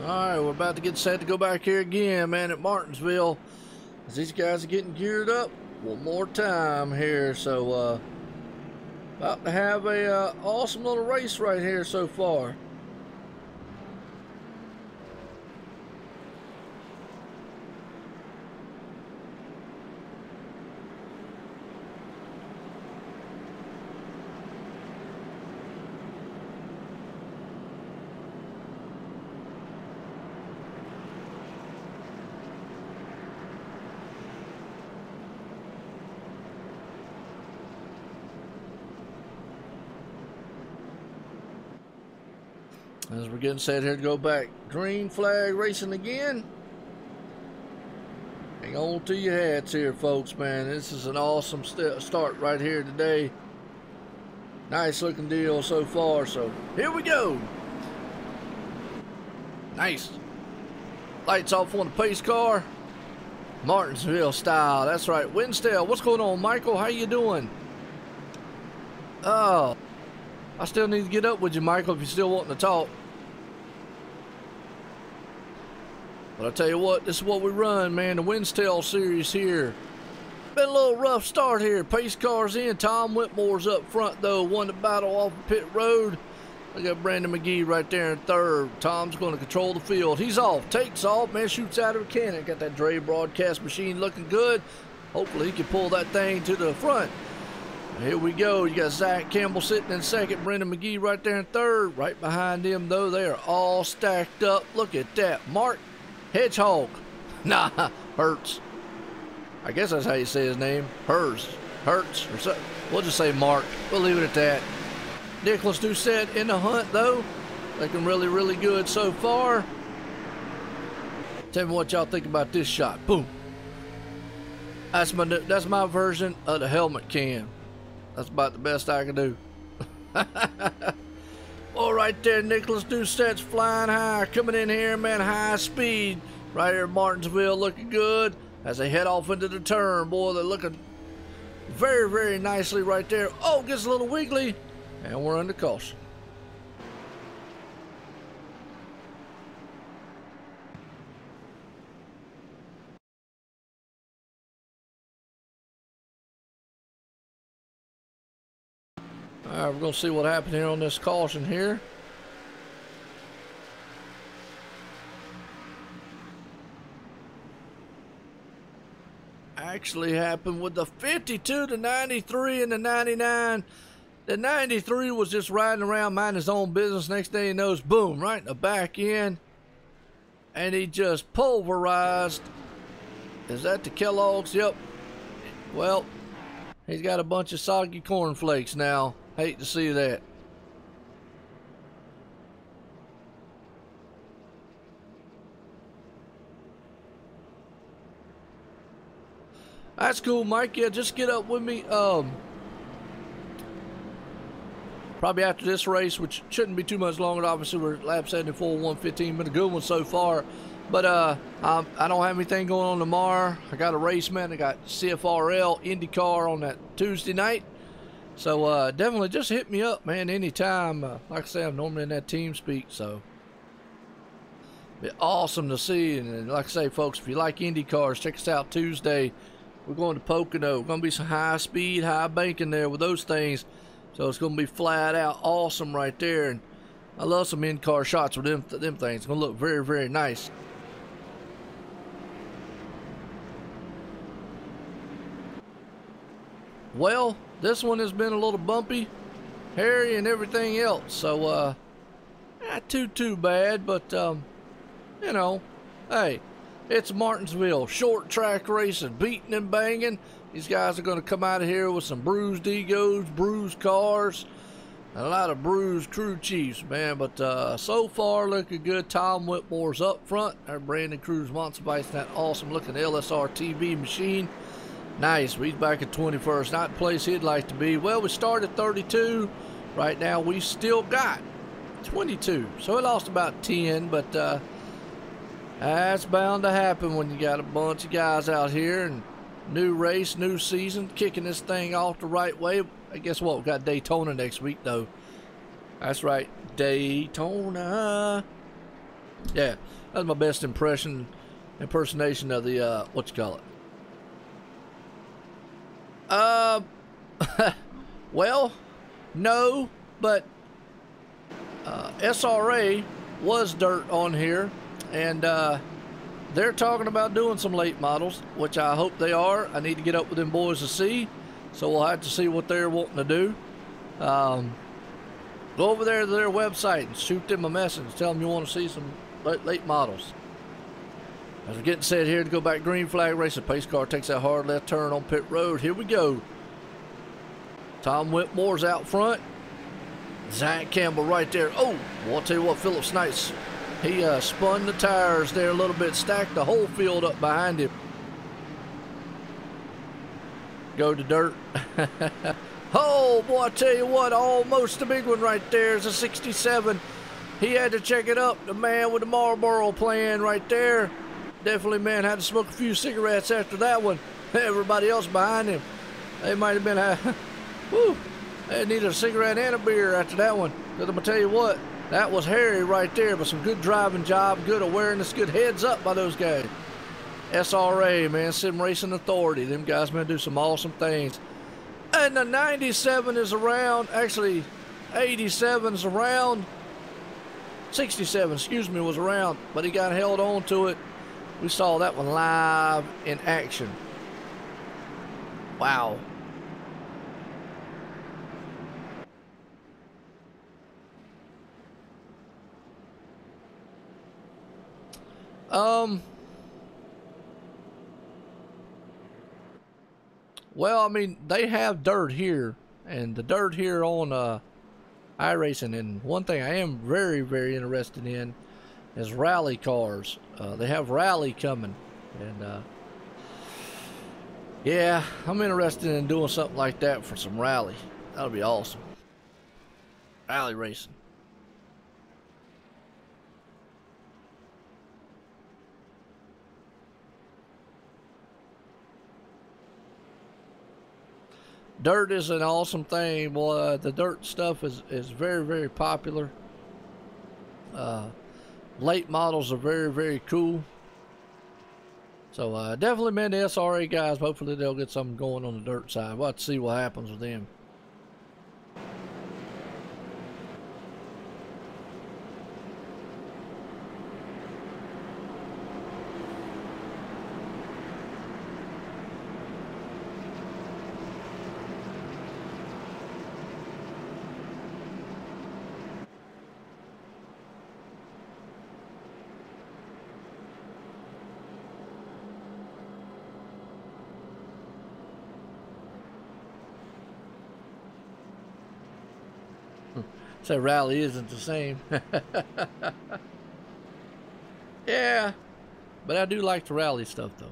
Alright, we're about to get set to go back here again, man, at Martinsville. As these guys are getting geared up one more time here. So, about to have a awesome little race right here so far. As we're getting set here to go back. Green flag racing again. Hang on to your hats here, folks, man. This is an awesome start right here today. Nice looking deal so far. So here we go. Nice. Lights off on the pace car. Martinsville style. That's right. Winstel, what's going on, Michael? How you doing? Oh, I still need to get up with you, Michael, if you're still wanting to talk. But I tell you what, this is what we run, man. The Winstel series here. Been a little rough start here. Pace car's in. Tom Whitmore's up front, though. Won the battle off the pit road. I got Brandon McGee right there in third. Tom's going to control the field. He's off. Takes off. Man, shoots out of a cannon. Got that Dre broadcast machine looking good. Hopefully he can pull that thing to the front. Here we go. You got Zach Campbell sitting in second. Brandon McGee right there in third. Right behind him, though, they are all stacked up. Look at that. Mark Hedgehog. Nah, Hurts. I guess that's how you say his name. Hurts or something. We'll just say Mark. We'll leave it at that. Nicholas Doucette in the hunt, though. Looking really, really good so far. Tell me what y'all think about this shot. Boom. That's my version of the helmet cam. That's about the best I can do. Oh, right there, Nicholas Doucette's flying high. Coming in here, man, high speed. Right here, Martinsville looking good as they head off into the turn. Boy, they're looking very, very nicely right there. Oh, gets a little wiggly. And we're under caution. All right, we're going to see what happened here on this caution here. Actually happened with the 52, the 93, and the 99. The 93 was just riding around, minding his own business. Next thing he knows, boom, right in the back end. And he just pulverized. Is that the Kellogg's? Yep. Well, he's got a bunch of soggy cornflakes now. Hate to see that. That's cool, Mike. Yeah, just get up with me. Probably after this race, which shouldn't be too much longer. Obviously, we're at lap 74, 115. Been a good one so far. But I don't have anything going on tomorrow. I got a race, man. I got CFRL IndyCar on that Tuesday night. So definitely just hit me up, man, anytime. Like I say, I'm normally in that team speak, so be awesome to see. And like I say, folks, if you like IndyCars, check us out Tuesday. We're going to Pocono. Going to be some high speed, high banking there with those things. So it's going to be flat out awesome right there. And I love some in-car shots with them things. It's going to look very, very nice. Well, this one has been a little bumpy, hairy, and everything else. So, not too bad, but, you know, hey, it's Martinsville, short track racing, beating and banging. These guys are going to come out of here with some bruised egos, bruised cars, and a lot of bruised crew chiefs, man. But so far, looking good. Tom Whitmore's up front. Our Brandon Cruz Monsivice, that awesome-looking LSR TV machine. Nice. He's back at 21st. Not the place he'd like to be. Well, we started 32. Right now, we still got 22. So he lost about 10, but that's bound to happen when you got a bunch of guys out here. And new race, new season, kicking this thing off the right way. I guess what? We got Daytona next week, though. That's right, Daytona. Yeah, that's my best impersonation of the what you call it. Well, no, but SRA was dirt on here, and they're talking about doing some late models, which I hope they are. I need to get up with them boys to see, so we'll have to see what they're wanting to do. Go over there to their website and shoot them a message. Tell them you want to see some late models. As we're getting set here to go back green flag racing, pace car takes that hard left turn on pit road. Here we go. Tom Whitmore's out front. Zach Campbell right there. Oh, well, I'll tell you what, Philip Snipes, he spun the tires there a little bit, stacked the whole field up behind him. Go to dirt. Oh, boy, I tell you what, almost a big one right there is a 67 He had to check it up. The man with the Marlboro playing right there. Definitely, man, had to smoke a few cigarettes after that one. Everybody else behind him, they might have been, whew, they needed a cigarette and a beer after that one. Because I'm going to tell you what, that was hairy right there, but some good driving job, good awareness, good heads up by those guys. SRA, man, Sim Racing Authority. Them guys, man, do some awesome things. And the 97 is around, actually, 87 is around. 67, excuse me, was around, but he got held on to it. We saw that one live in action. Wow. Well, I mean, they have dirt here, and the dirt here on iRacing, and one thing I am very, very interested in is rally cars. They have rally coming, and yeah, I'm interested in doing something like that for some rally. That'll be awesome. Rally racing. Dirt is an awesome thing. Boy, the dirt stuff is very, very popular. Late models are very, very cool. So definitely, man, the SRA guys, hopefully they'll get something going on the dirt side. We'll have to see what happens with them. So rally isn't the same. Yeah, but I do like the rally stuff though.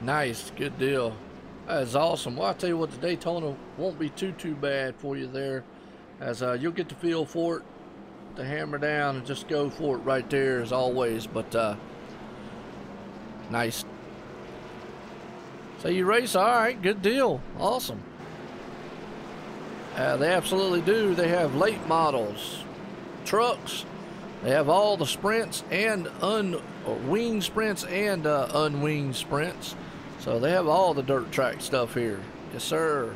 Nice, good deal. That's awesome. Well, I'll tell you what, the Daytona won't be too bad for you there, as you'll get the feel for it, to hammer down and just go for it right there as always. But nice. So you race, all right, good deal, awesome. They absolutely do. They have late models, trucks. They have all the sprints and winged sprints and unwinged sprints. So they have all the dirt track stuff here. Yes, sir.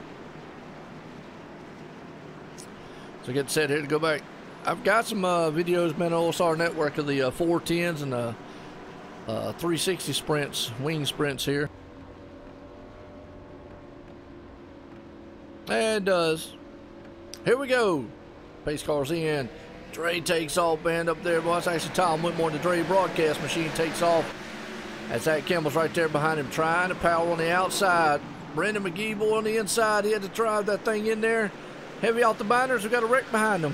So get set here to go back. I've got some videos, man, on OSR Network of the 410s and the 360 sprints, wing sprints here. And it does. Here we go. Pace car's in. Dre takes off, band up there. Well, that's actually Tom Whitmore, the Dre broadcast machine, takes off. As Zach Campbell's right there behind him, trying to power on the outside. Brendan McGee, boy, on the inside. He had to drive that thing in there. Heavy off the binders. We got a wreck behind him.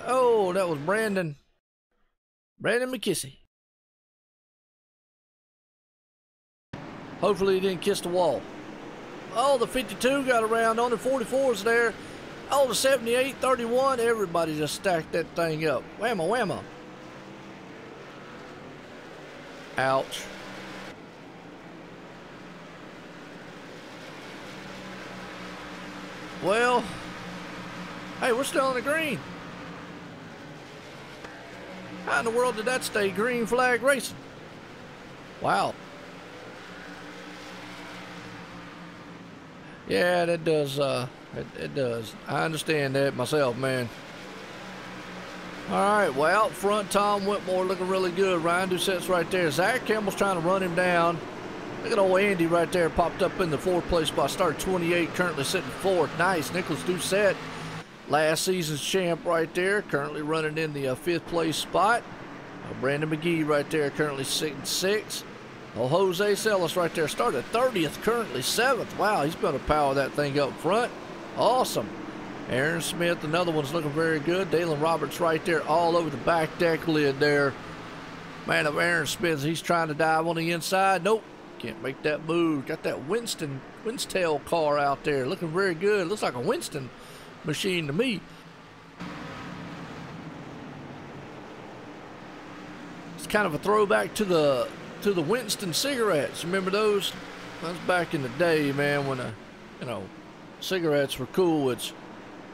Oh, that was Brandon McKissy. Hopefully he didn't kiss the wall. Oh, the 52 got around on the 44s there. Oh, the 78, 31. Everybody just stacked that thing up. Whammo, whammo. Ouch. Well, hey, we're still on the green. How in the world did that stay green flag racing? Wow. Yeah, that does, it does. I understand that myself, man. All right, well, out front, Tom Whitmore looking really good. Ryan Doucette's right there. Zach Campbell's trying to run him down. Look at old Andy right there, popped up in the fourth place spot. Started 28, currently sitting fourth. Nice, Nicholas Doucette, last season's champ right there, currently running in the fifth place spot. Brandon McGee right there, currently sitting sixth. Oh, Jose Celis right there. Started 30th, currently 7th. Wow, he's going to power that thing up front. Awesome. Aaron Smith, another one's looking very good. Dalen Roberts right there all over the back deck lid there. Man, of Aaron Smith, he's trying to dive on the inside. Nope, can't make that move. Got that Winstel car out there. Looking very good. Looks like a Winston machine to me. It's kind of a throwback to the Winston cigarettes. Remember those? That was back in the day, man, when you know, cigarettes were cool.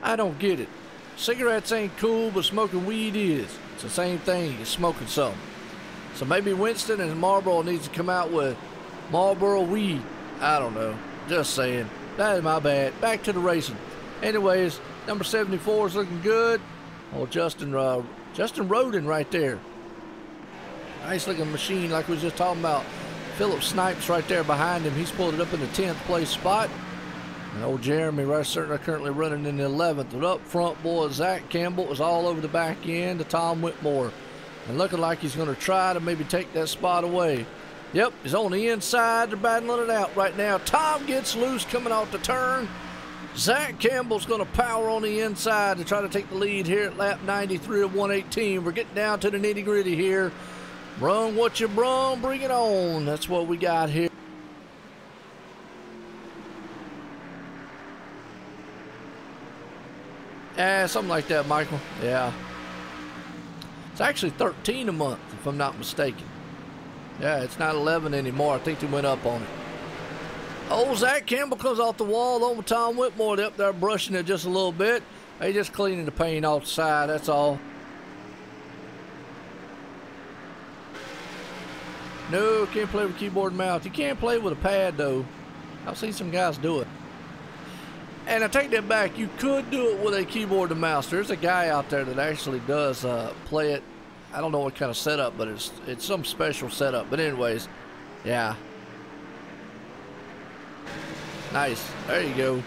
I don't get it. Cigarettes ain't cool, but smoking weed is. It's the same thing. You're smoking something. So maybe Winston and Marlboro needs to come out with Marlboro weed. I don't know. Just saying. That is my bad. Back to the racing. Anyways, number 74 is looking good. Oh, Justin Roden right there. Nice looking machine like we was just talking about. Philip Snipes right there behind him. He's pulled it up in the 10th place spot. And old Jeremy Russert currently running in the 11th. And up front, boy, Zach Campbell is all over the back end to Tom Whitmore. And looking like he's going to try to maybe take that spot away. Yep, he's on the inside. They're battling it out right now. Tom gets loose coming off the turn. Zach Campbell's going to power on the inside to try to take the lead here at lap 93 of 118. We're getting down to the nitty-gritty here. Brung what you brung, bring it on. That's what we got here. Something like that, Michael. Yeah. It's actually 13 a month, if I'm not mistaken. Yeah, it's not 11 anymore. I think they went up on it. Oh, Zach Campbell comes off the wall over Tom Whitmore. They're up there brushing it just a little bit. They just cleaning the paint off the side, that's all. No, can't play with keyboard and mouse. You can't play with a pad, though. I've seen some guys do it. And I take that back. You could do it with a keyboard and mouse. There's a guy out there that actually does play it. I don't know what kind of setup, but it's some special setup. But anyways, yeah. Nice. There you go.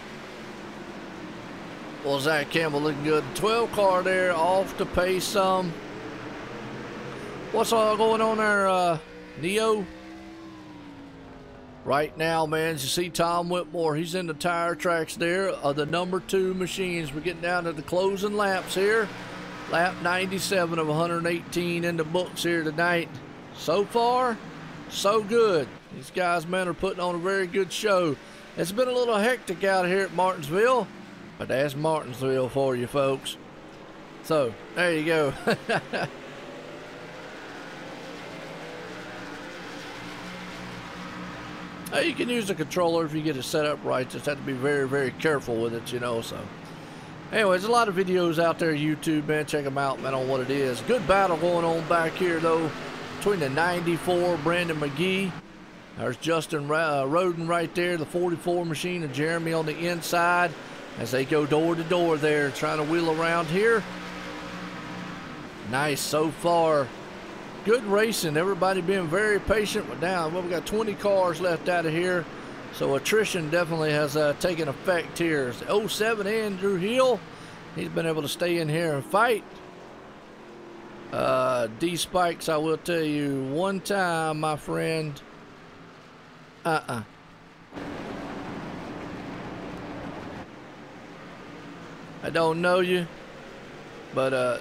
Well, Zach Campbell looking good. 12 car there, off to pace some. What's all going on there, Neo? Right now, man, as you see Tom Whitmore, he's in the tire tracks there of the number 2 machines. We're getting down to the closing laps here. Lap 97 of 118 in the books here tonight. So far, so good. These guys, man, are putting on a very good show. It's been a little hectic out here at Martinsville, but that's Martinsville for you folks. So, there you go. You can use the controller if you get it set up right. Just have to be very, very careful with it, you know. So, anyways, a lot of videos out there, YouTube, man. Check them out, man, on what it is. Good battle going on back here, though, between the 94 Brandon McGee. There's Justin Roden right there, the 44 machine, and Jeremy on the inside as they go door to door there, trying to wheel around here. Nice so far. Good racing. Everybody being very patient. But now, well, we got 20 cars left out of here, so attrition definitely has taken effect here. 07 Andrew Hill, he's been able to stay in here and fight. D Spikes, I will tell you one time, my friend. I don't know you, but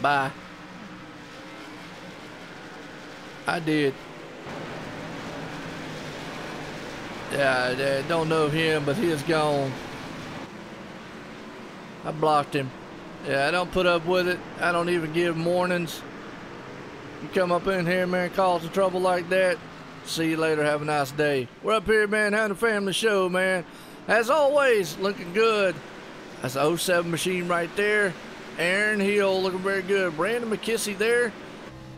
bye. I did. Yeah, I don't know him, but he is gone. I blocked him. Yeah, I don't put up with it. I don't even give warnings. You come up in here, man, cause some trouble like that. See you later. Have a nice day. We're up here, man, having a family show, man. As always, looking good. That's the 07 machine right there. Aaron Hill looking very good. Brandon McKissy there.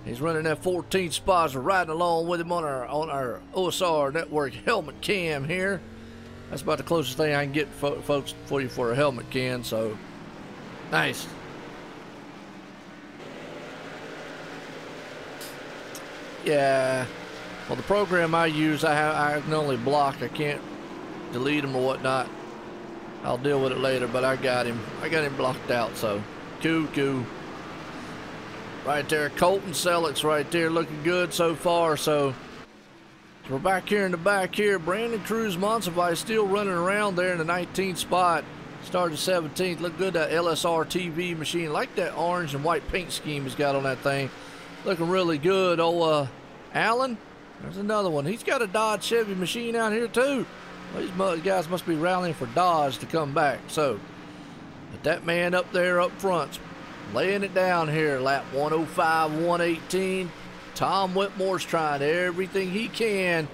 He's running that 14th spot. We're riding along with him on our OSR network helmet cam here. That's about the closest thing I can get, folks, for you for a helmet cam. So nice. Yeah. Well, the program I use, I can only block. I can't delete them or whatnot. I'll deal with it later, but I got him. I got him blocked out. So cool. right there. Colton Selleck's right there looking good so far. So we're back here in the back here. Brandon Cruz Monsivais still running around there in the 19th spot. Started 17th. Look good, that LSR TV machine. Like that orange and white paint scheme he's got on that thing. Looking really good. Oh, Allen, there's another one. He's got a Dodge Chevy machine out here too. Well, these guys must be rallying for Dodge to come back. So, but that man up there up front's laying it down here. Lap 105, 118. Tom Whitmore's trying everything he can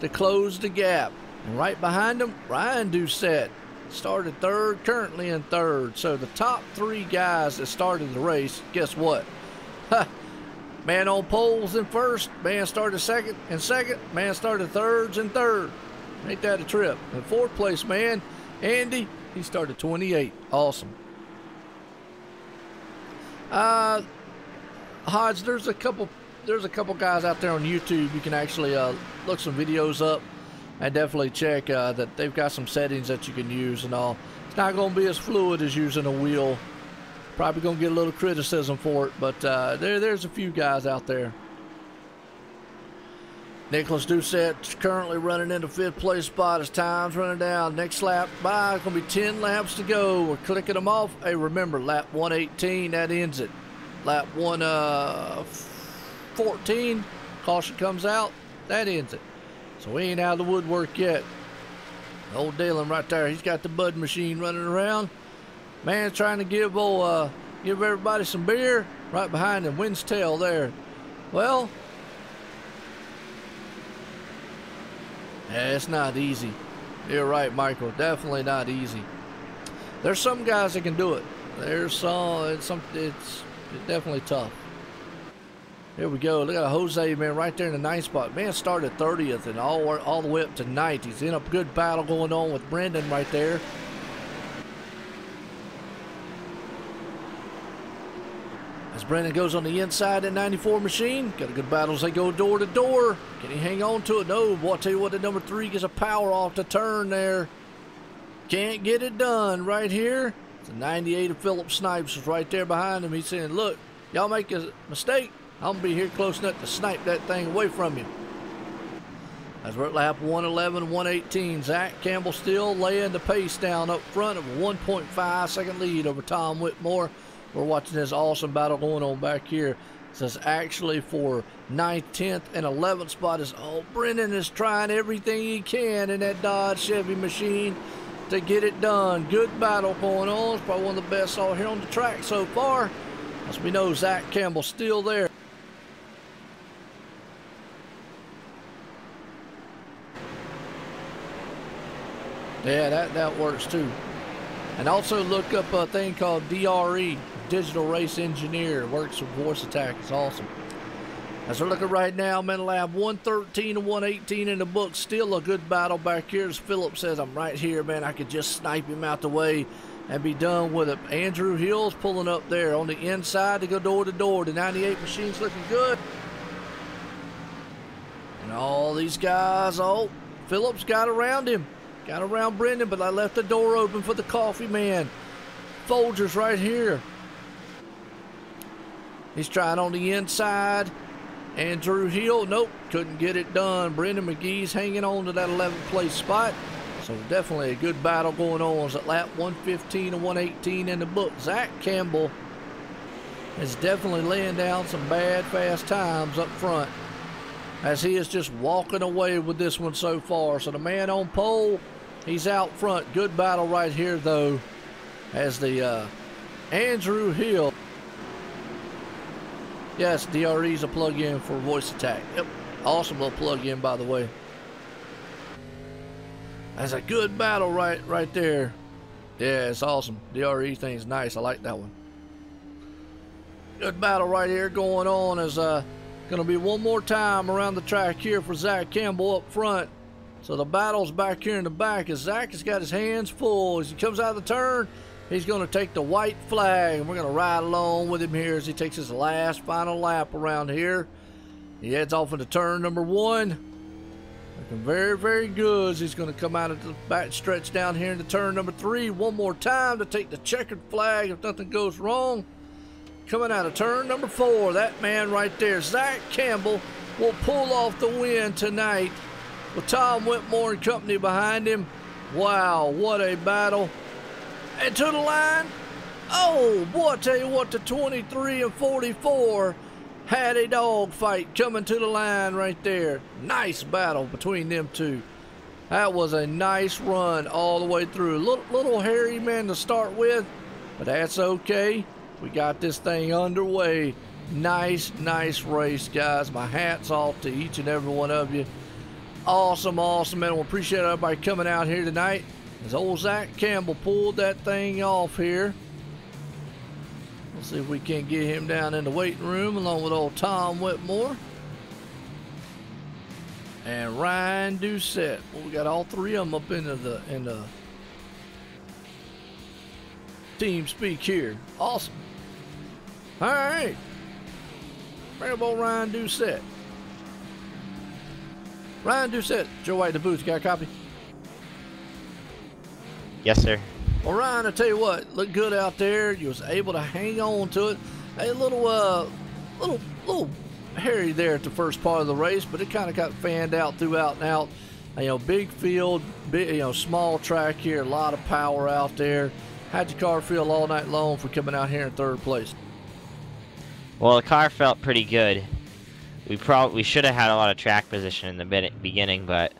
to close the gap. And right behind him, Ryan Doucette started third, currently in third. So the top three guys that started the race, guess what? Man on poles in first, man started second, man started thirds and third. Ain't that a trip? In fourth place, man, Andy, he started 28. Awesome. Hodge, there's a couple guys out there on YouTube. You can actually look some videos up and definitely check that they've got some settings that you can use and all. It's not going to be as fluid as using a wheel. Probably going to get a little criticism for it, but there's a few guys out there. Nicholas Doucette currently running in the 5th place spot. His time's running down. Next lap by. It's going to be 10 laps to go. We're clicking them off. Hey, remember, lap 118, that ends it. Lap 114, caution comes out, that ends it. So we ain't out of the woodwork yet. Old Dylan right there, he's got the bud machine running around. Man's trying to give everybody some beer. Right behind him, Winstel there. Well, yeah, it's not easy. You're right, Michael. Definitely not easy. There's some guys that can do it. There's some. It's definitely tough. Here we go. Look at Jose, man, right there in the 9th spot. Man started 30th and all the way up to 9th. He's in a good battle going on with Brendan right there. As Brendan goes on the inside at 94 machine, got a good battle as they go door to door. Can he hang on to it? No, boy, I'll tell you what, the number 3 gets a power off the turn there. Can't get it done right here. It's a 98 of Philip Snipes is right there behind him. He's saying, look, y'all make a mistake, I'm going to be here close enough to snipe that thing away from you. As we're at lap 111, 118, Zach Campbell still laying the pace down up front of a 1.5 second lead over Tom Whitmore. We're watching this awesome battle going on back here. This is actually for 9th, 10th, and 11th spot. Brendan is trying everything he can in that Dodge Chevy machine to get it done. Good battle going on. It's probably one of the best all here on the track so far. As we know, Zach Campbell's still there. Yeah, that works too. And also look up a thing called DRE, Digital Race Engineer. It works with voice attack. It's awesome. As we're looking right now, Mental Lab 113 and 118 in the book. Still a good battle back here. As Philip says, I'm right here, man. I could just snipe him out the way and be done with it. Andrew Hill's pulling up there on the inside to go door to door. The 98 machine's looking good. And all these guys, Phillips got around him. Got around Brendan, but I left the door open for the coffee man. Folgers right here. He's trying on the inside. Andrew Hill, nope, couldn't get it done. Brendan McGee's hanging on to that 11th place spot. So definitely a good battle going on. It's at lap 115 and 118 in the book. Zach Campbell is definitely laying down some bad, fast times up front, as he is just walking away with this one so far. So the man on pole, he's out front. Good battle right here, though, as the Andrew Hill. Yes, DRE's a plug-in for voice attack. Yep, awesome little plug-in, by the way. That's a good battle right there. Yeah, it's awesome. DRE thing's nice. I like that one. Good battle right here going on. As gonna be one more time around the track here for Zach Campbell up front. So the battle's back here in the back as Zach has got his hands full. As he comes out of the turn, he's gonna take the white flag, and we're gonna ride along with him here as he takes his last final lap around here. He heads off into turn number 1. Looking very, very good as he's gonna come out of the back stretch down here into turn number 3 one more time to take the checkered flag if nothing goes wrong. coming out of turn number 4. That man right there, Zach Campbell, will pull off the win tonight with Tom Whitmore and company behind him. Wow, what a battle. And to the line, oh, boy, I tell you what, the 23 and 44 had a dog fight coming to the line right there. Nice battle between them two. That was a nice run all the way through. Little hairy man to start with, but that's okay. We got this thing underway. Nice race, guys. My hat's off to each and every one of you. Awesome, man. We appreciate everybody coming out here tonight. As old Zach Campbell pulled that thing off here. Let's see if we can get him down in the waiting room along with old Tom Whitmore and Ryan Doucette. Well, we got all 3 of them up in the team speak here. Awesome. All right. Bring up old Ryan Doucette. Ryan Doucette, Joe White, the booth. You got a copy? Yes, sir. Well, Ryan, I tell you what, looked good out there. You was able to hang on to it. A little hairy there at the first part of the race, but it kind of got fanned out throughout and out. You know, big field, big, small track here, a lot of power out there. How'd your car feel all night long for coming out here in 3rd place? Well, the car felt pretty good. We should have had a lot of track position in the beginning, but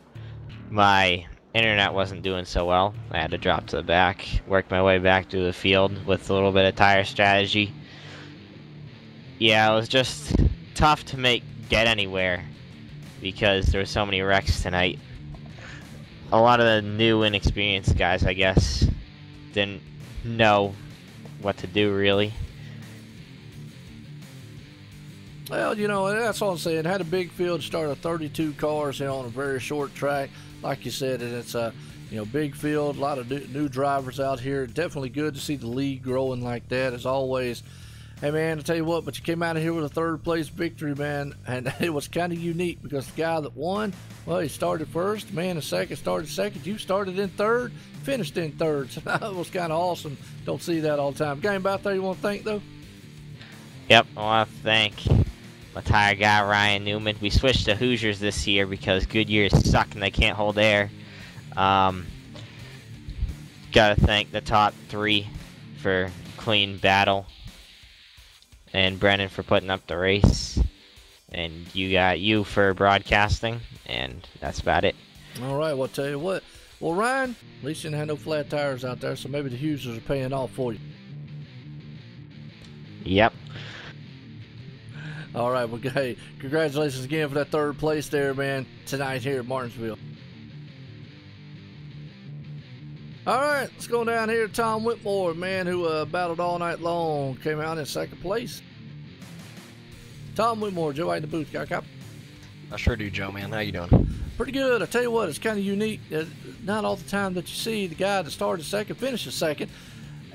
my internet wasn't doing so well. I had to drop to the back, work my way back to the field with a little bit of tire strategy. Yeah, it was just tough to get anywhere because there were so many wrecks tonight. A lot of the new inexperienced guys, I guess, didn't know what to do really. Well, that's all I'm saying. Had a big field, started 32 cars here on a very short track. Like you said, and it's a big field, a lot of new drivers out here. Definitely good to see the league growing like that, as always. Hey, man, I tell you what, but you came out of here with a 3rd place victory, man, and it was kind of unique because the guy that won, well, he started first, man, the second started second. You started in 3rd, finished in 3rd, so that was kind of awesome. Don't see that all the time. Got anybody out there you want to thank, though? Yep, I want to thank my tire guy, Ryan Newman. We switched to Hoosiers this year because Goodyears suck and they can't hold air. Gotta thank the top 3 for clean battle, and Brennan for putting up the race, and you for broadcasting, and that's about it. All right, well, I'll tell you what. Well, Ryan, at least you didn't have no flat tires out there, so maybe the Hoosiers are paying off for you. Yep. All right, well, hey, congratulations again for that 3rd place there, man, tonight here at Martinsville. All right, let's go down here to Tom Whitmore, man, who battled all night long, came out in 2nd place. Tom Whitmore, Joe White in the booth, got a copy? I sure do, Joe, man. How you doing? Pretty good. I tell you what, it's kind of unique. Not all the time that you see the guy that started 2nd finishes 2nd.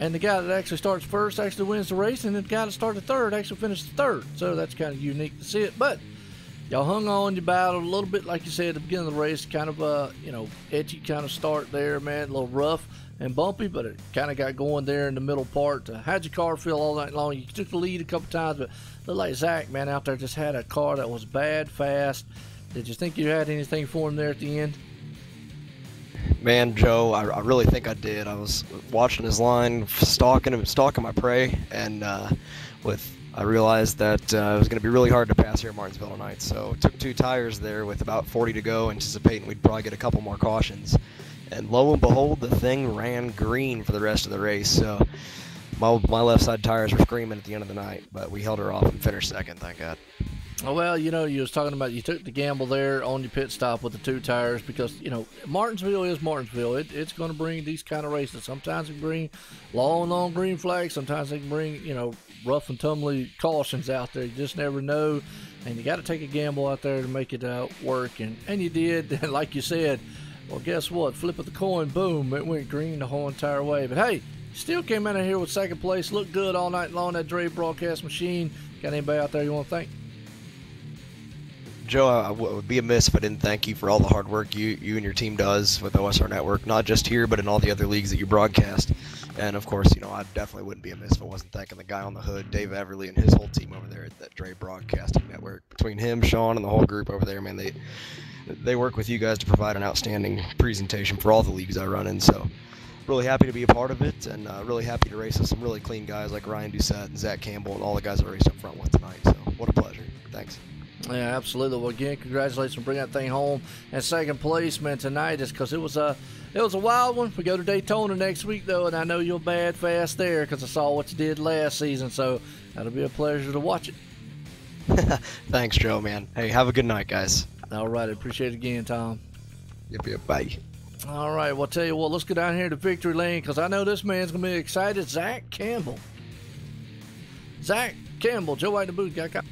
And the guy that actually starts 1st actually wins the race, and the guy that started 3rd actually finishes 3rd. So that's kind of unique to see it. But y'all hung on, you battled a little bit, like you said, at the beginning of the race. Kind of edgy kind of start there, man. A little rough and bumpy, but it kind of got going there in the middle part. How'd your car feel all night long? You took the lead a couple times, but looked like Zach, man, out there just had a car that was bad, fast. Did you think you had anything for him there at the end? Man, Joe, I really think I did. I was watching his line, stalking my prey, and I realized that it was going to be really hard to pass here at Martinsville tonight. So took 2 tires there with about 40 to go, anticipating we'd probably get a couple more cautions. And lo and behold, the thing ran green for the rest of the race. So my left side tires were screaming at the end of the night, but we held her off and finished 2nd, thank God. Oh, well, you was talking about you took the gamble there on your pit stop with the 2 tires because, Martinsville is Martinsville. It's going to bring these kind of races. Sometimes it can bring long green flags. Sometimes it can bring, rough and tumbly cautions out there. You just never know. And you got to take a gamble out there to make it work. And you did. And like you said, well, guess what? Flip of the coin, boom, it went green the whole entire way. But, hey, still came out of here with 2nd place. Looked good all night long, that Dre broadcast machine. Got anybody out there you want to thank? Joe, I would be amiss if I didn't thank you for all the hard work you and your team does with OSR Network, not just here, but in all the other leagues that you broadcast. And of course, you know, I definitely wouldn't be amiss if I wasn't thanking the guy on the hood, Dave Everly, and his whole team over there at that Dre Broadcasting Network. Between him, Sean, and the whole group over there, man, they work with you guys to provide an outstanding presentation for all the leagues I run in. So really happy to be a part of it, and really happy to race with some really clean guys like Ryan Doucette and Zach Campbell and all the guys I raced up front with tonight. So what a pleasure. Thanks. Yeah, absolutely. Well, again, congratulations on bringing that thing home. And second place, man, tonight is because it was a wild one. We go to Daytona next week, though, and I know you'll bad fast there because I saw what you did last season. So that'll be a pleasure to watch it. Thanks, Joe, man. Hey, have a good night, guys. All right, appreciate it again, Tom. Yep, bye. All right, well, I'll tell you what, let's go down here to Victory Lane because I know this man's going to be excited. Zach Campbell. Zach Campbell, Joe White in the booth, got a copy?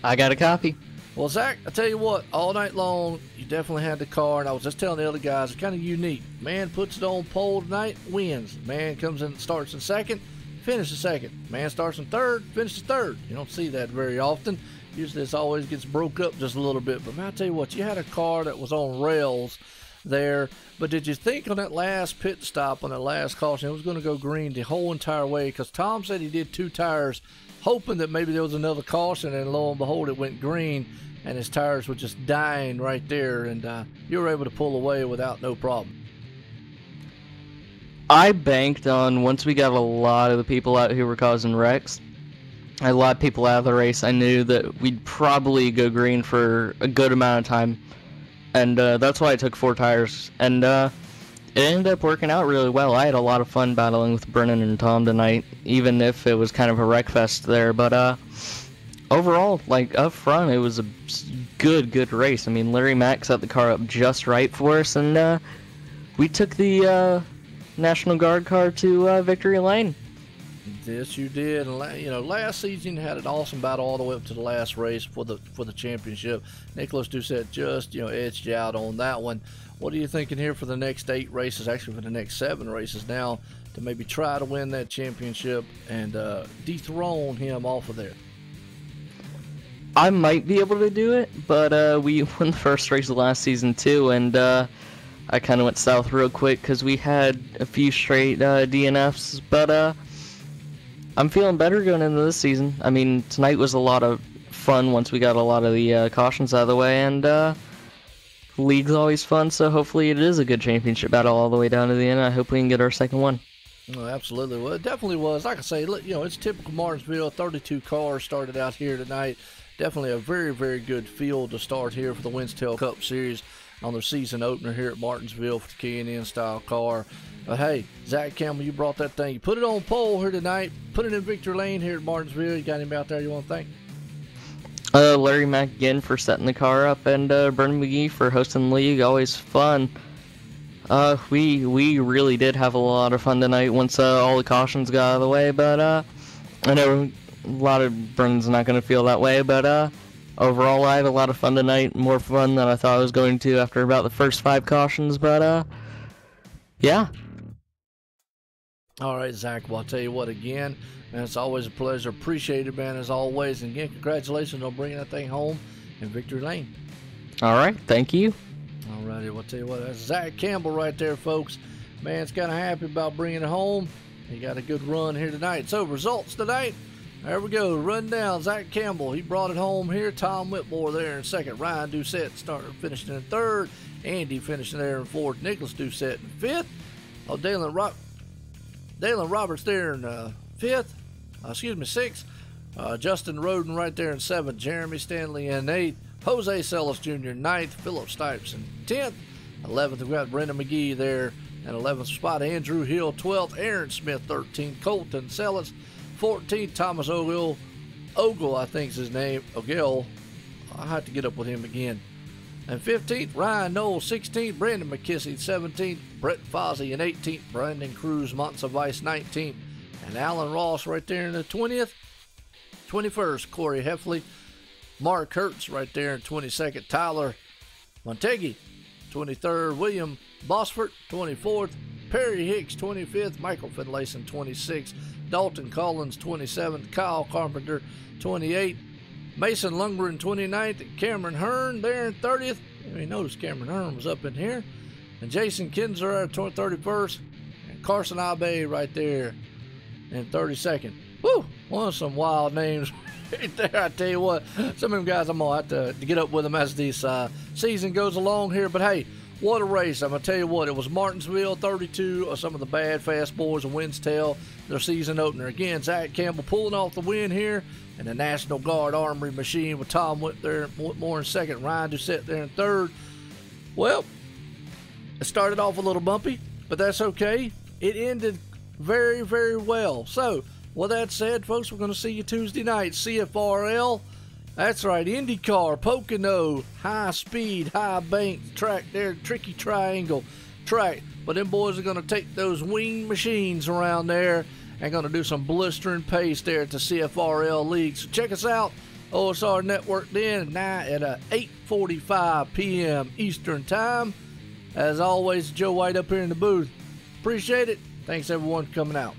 I got a copy. Well, Zach, I tell you what, all night long, you definitely had the car, and I was just telling the other guys, it's kind of unique. Man puts it on pole tonight, wins. Man comes in, starts in second, finishes second. Man starts in third, finishes third. You don't see that very often. Usually this always gets broke up just a little bit. But man, I tell you what, you had a car that was on rails there. But did you think on that last pit stop, on that last caution, it was going to go green the whole entire way? Because Tom said he did 2 tires, hoping that maybe there was another caution, and lo and behold, it went green, and his tires were just dying right there, and you were able to pull away without no problem. I banked on, once we got a lot of the people out who were causing wrecks, a lot of people out of the race, I knew that we'd probably go green for a good amount of time, and that's why I took 4 tires, and it ended up working out really well. I had a lot of fun battling with Brennan and Tom tonight, even if it was kind of a wreck fest there, but overall, like, up front, it was a good race. I mean, Larry Mack set the car up just right for us, and we took the National Guard car to Victory Lane. Yes, you did. And you know, last season you had an awesome battle all the way up to the last race for the championship. Nicholas Doucette just, you know, edged you out on that one. What are you thinking here for the next 8 races, actually for the next 7 races now, to maybe try to win that championship and dethrone him off of there? I might be able to do it, but we won the first race of last season too, and I kind of went south real quick because we had a few straight DNFs, but I'm feeling better going into this season. I mean, tonight was a lot of fun once we got a lot of the cautions out of the way, and league's always fun, so hopefully it is a good championship battle all the way down to the end. I hope we can get our second one. Oh, absolutely. Well, it definitely was. Like I say, you know, it's typical Martinsville. 32 cars started out here tonight. Definitely a very good field to start here for the Winstel Cup Series on their season opener here at Martinsville for the K&N style car. But hey, Zach Campbell, you brought that thing. You put it on pole here tonight. Put it in Victory Lane here at Martinsville. You got him out there you want to thank? Larry Mack again for setting the car up, and Brennan McGee for hosting the league. Always fun. We really did have a lot of fun tonight once all the cautions got out of the way, but I know a lot of Brennan's not going to feel that way, but overall I had a lot of fun tonight, more fun than I thought I was going to after about the first 5 cautions, but yeah. All right, Zach, well, I'll tell you what, again, man, it's always a pleasure. Appreciate it, man, as always. And again, congratulations on bringing that thing home in Victory Lane. All right, thank you. All righty, well, I'll tell you what, that's Zach Campbell right there, folks. Man's kind of happy about bringing it home. He got a good run here tonight. So, results tonight. There we go. Run down. Zach Campbell, he brought it home here. Tom Whitmore there in second. Ryan Doucette finishing in third. Andy finishing there in fourth. Nicholas Doucette in fifth. Oh, Dalen Roberts there in sixth. Justin Roden right there in seventh. Jeremy Stanley in eighth. Jose Celis Jr. ninth. Philip Stipes in 10th. 11th, we've got Brendan McGee there in 11th spot. Andrew Hill 12th. Aaron Smith 13th. Colton Celis 14th. Thomas Ogle, I think is his name. Ogle. I'll have to get up with him again. And 15th, Ryan Knoll 16th. Brandon McKissick 17th. Brett Fozzie in 18th. Brandon Cruz Montsevice 19th. And Alan Ross right there in the 20th. 21st, Corey Heffley. Mark Hertz right there in 22nd. Tyler Montegi 23rd. William Bosford 24th. Perry Hicks 25th. Michael Finlayson 26th. Dalton Collins 27th. Kyle Carpenter 28th. Mason Lundgren 29th. And Cameron Hearn there in 30th. You may notice Cameron Hearn was up in here. And Jason Kinzer at 31st. And Carson Abe right there in 32nd. Woo! One of some wild names right there. I tell you what, some of them guys I'm going to have to get up with them as this season goes along here. But hey, what a race. I'm going to tell you what, it was Martinsville 32 of some of the bad fast boys of Winstel, their season opener. Again, Zach Campbell pulling off the win here, and the National Guard Armory Machine with Tom Whitmore in second, Ryan Doucette there in third. Well, it started off a little bumpy, but that's okay. It ended very, very well. So, with that said, folks, we're going to see you Tuesday night. CFRL. That's right, IndyCar, Pocono, high speed, high bank track there, tricky triangle track. But them boys are going to take those wing machines around there and going to do some blistering pace there at the CFRL League. So check us out, OSR Network then at 8:45 p.m. Eastern Time. As always, Joe White up here in the booth. Appreciate it. Thanks everyone for coming out.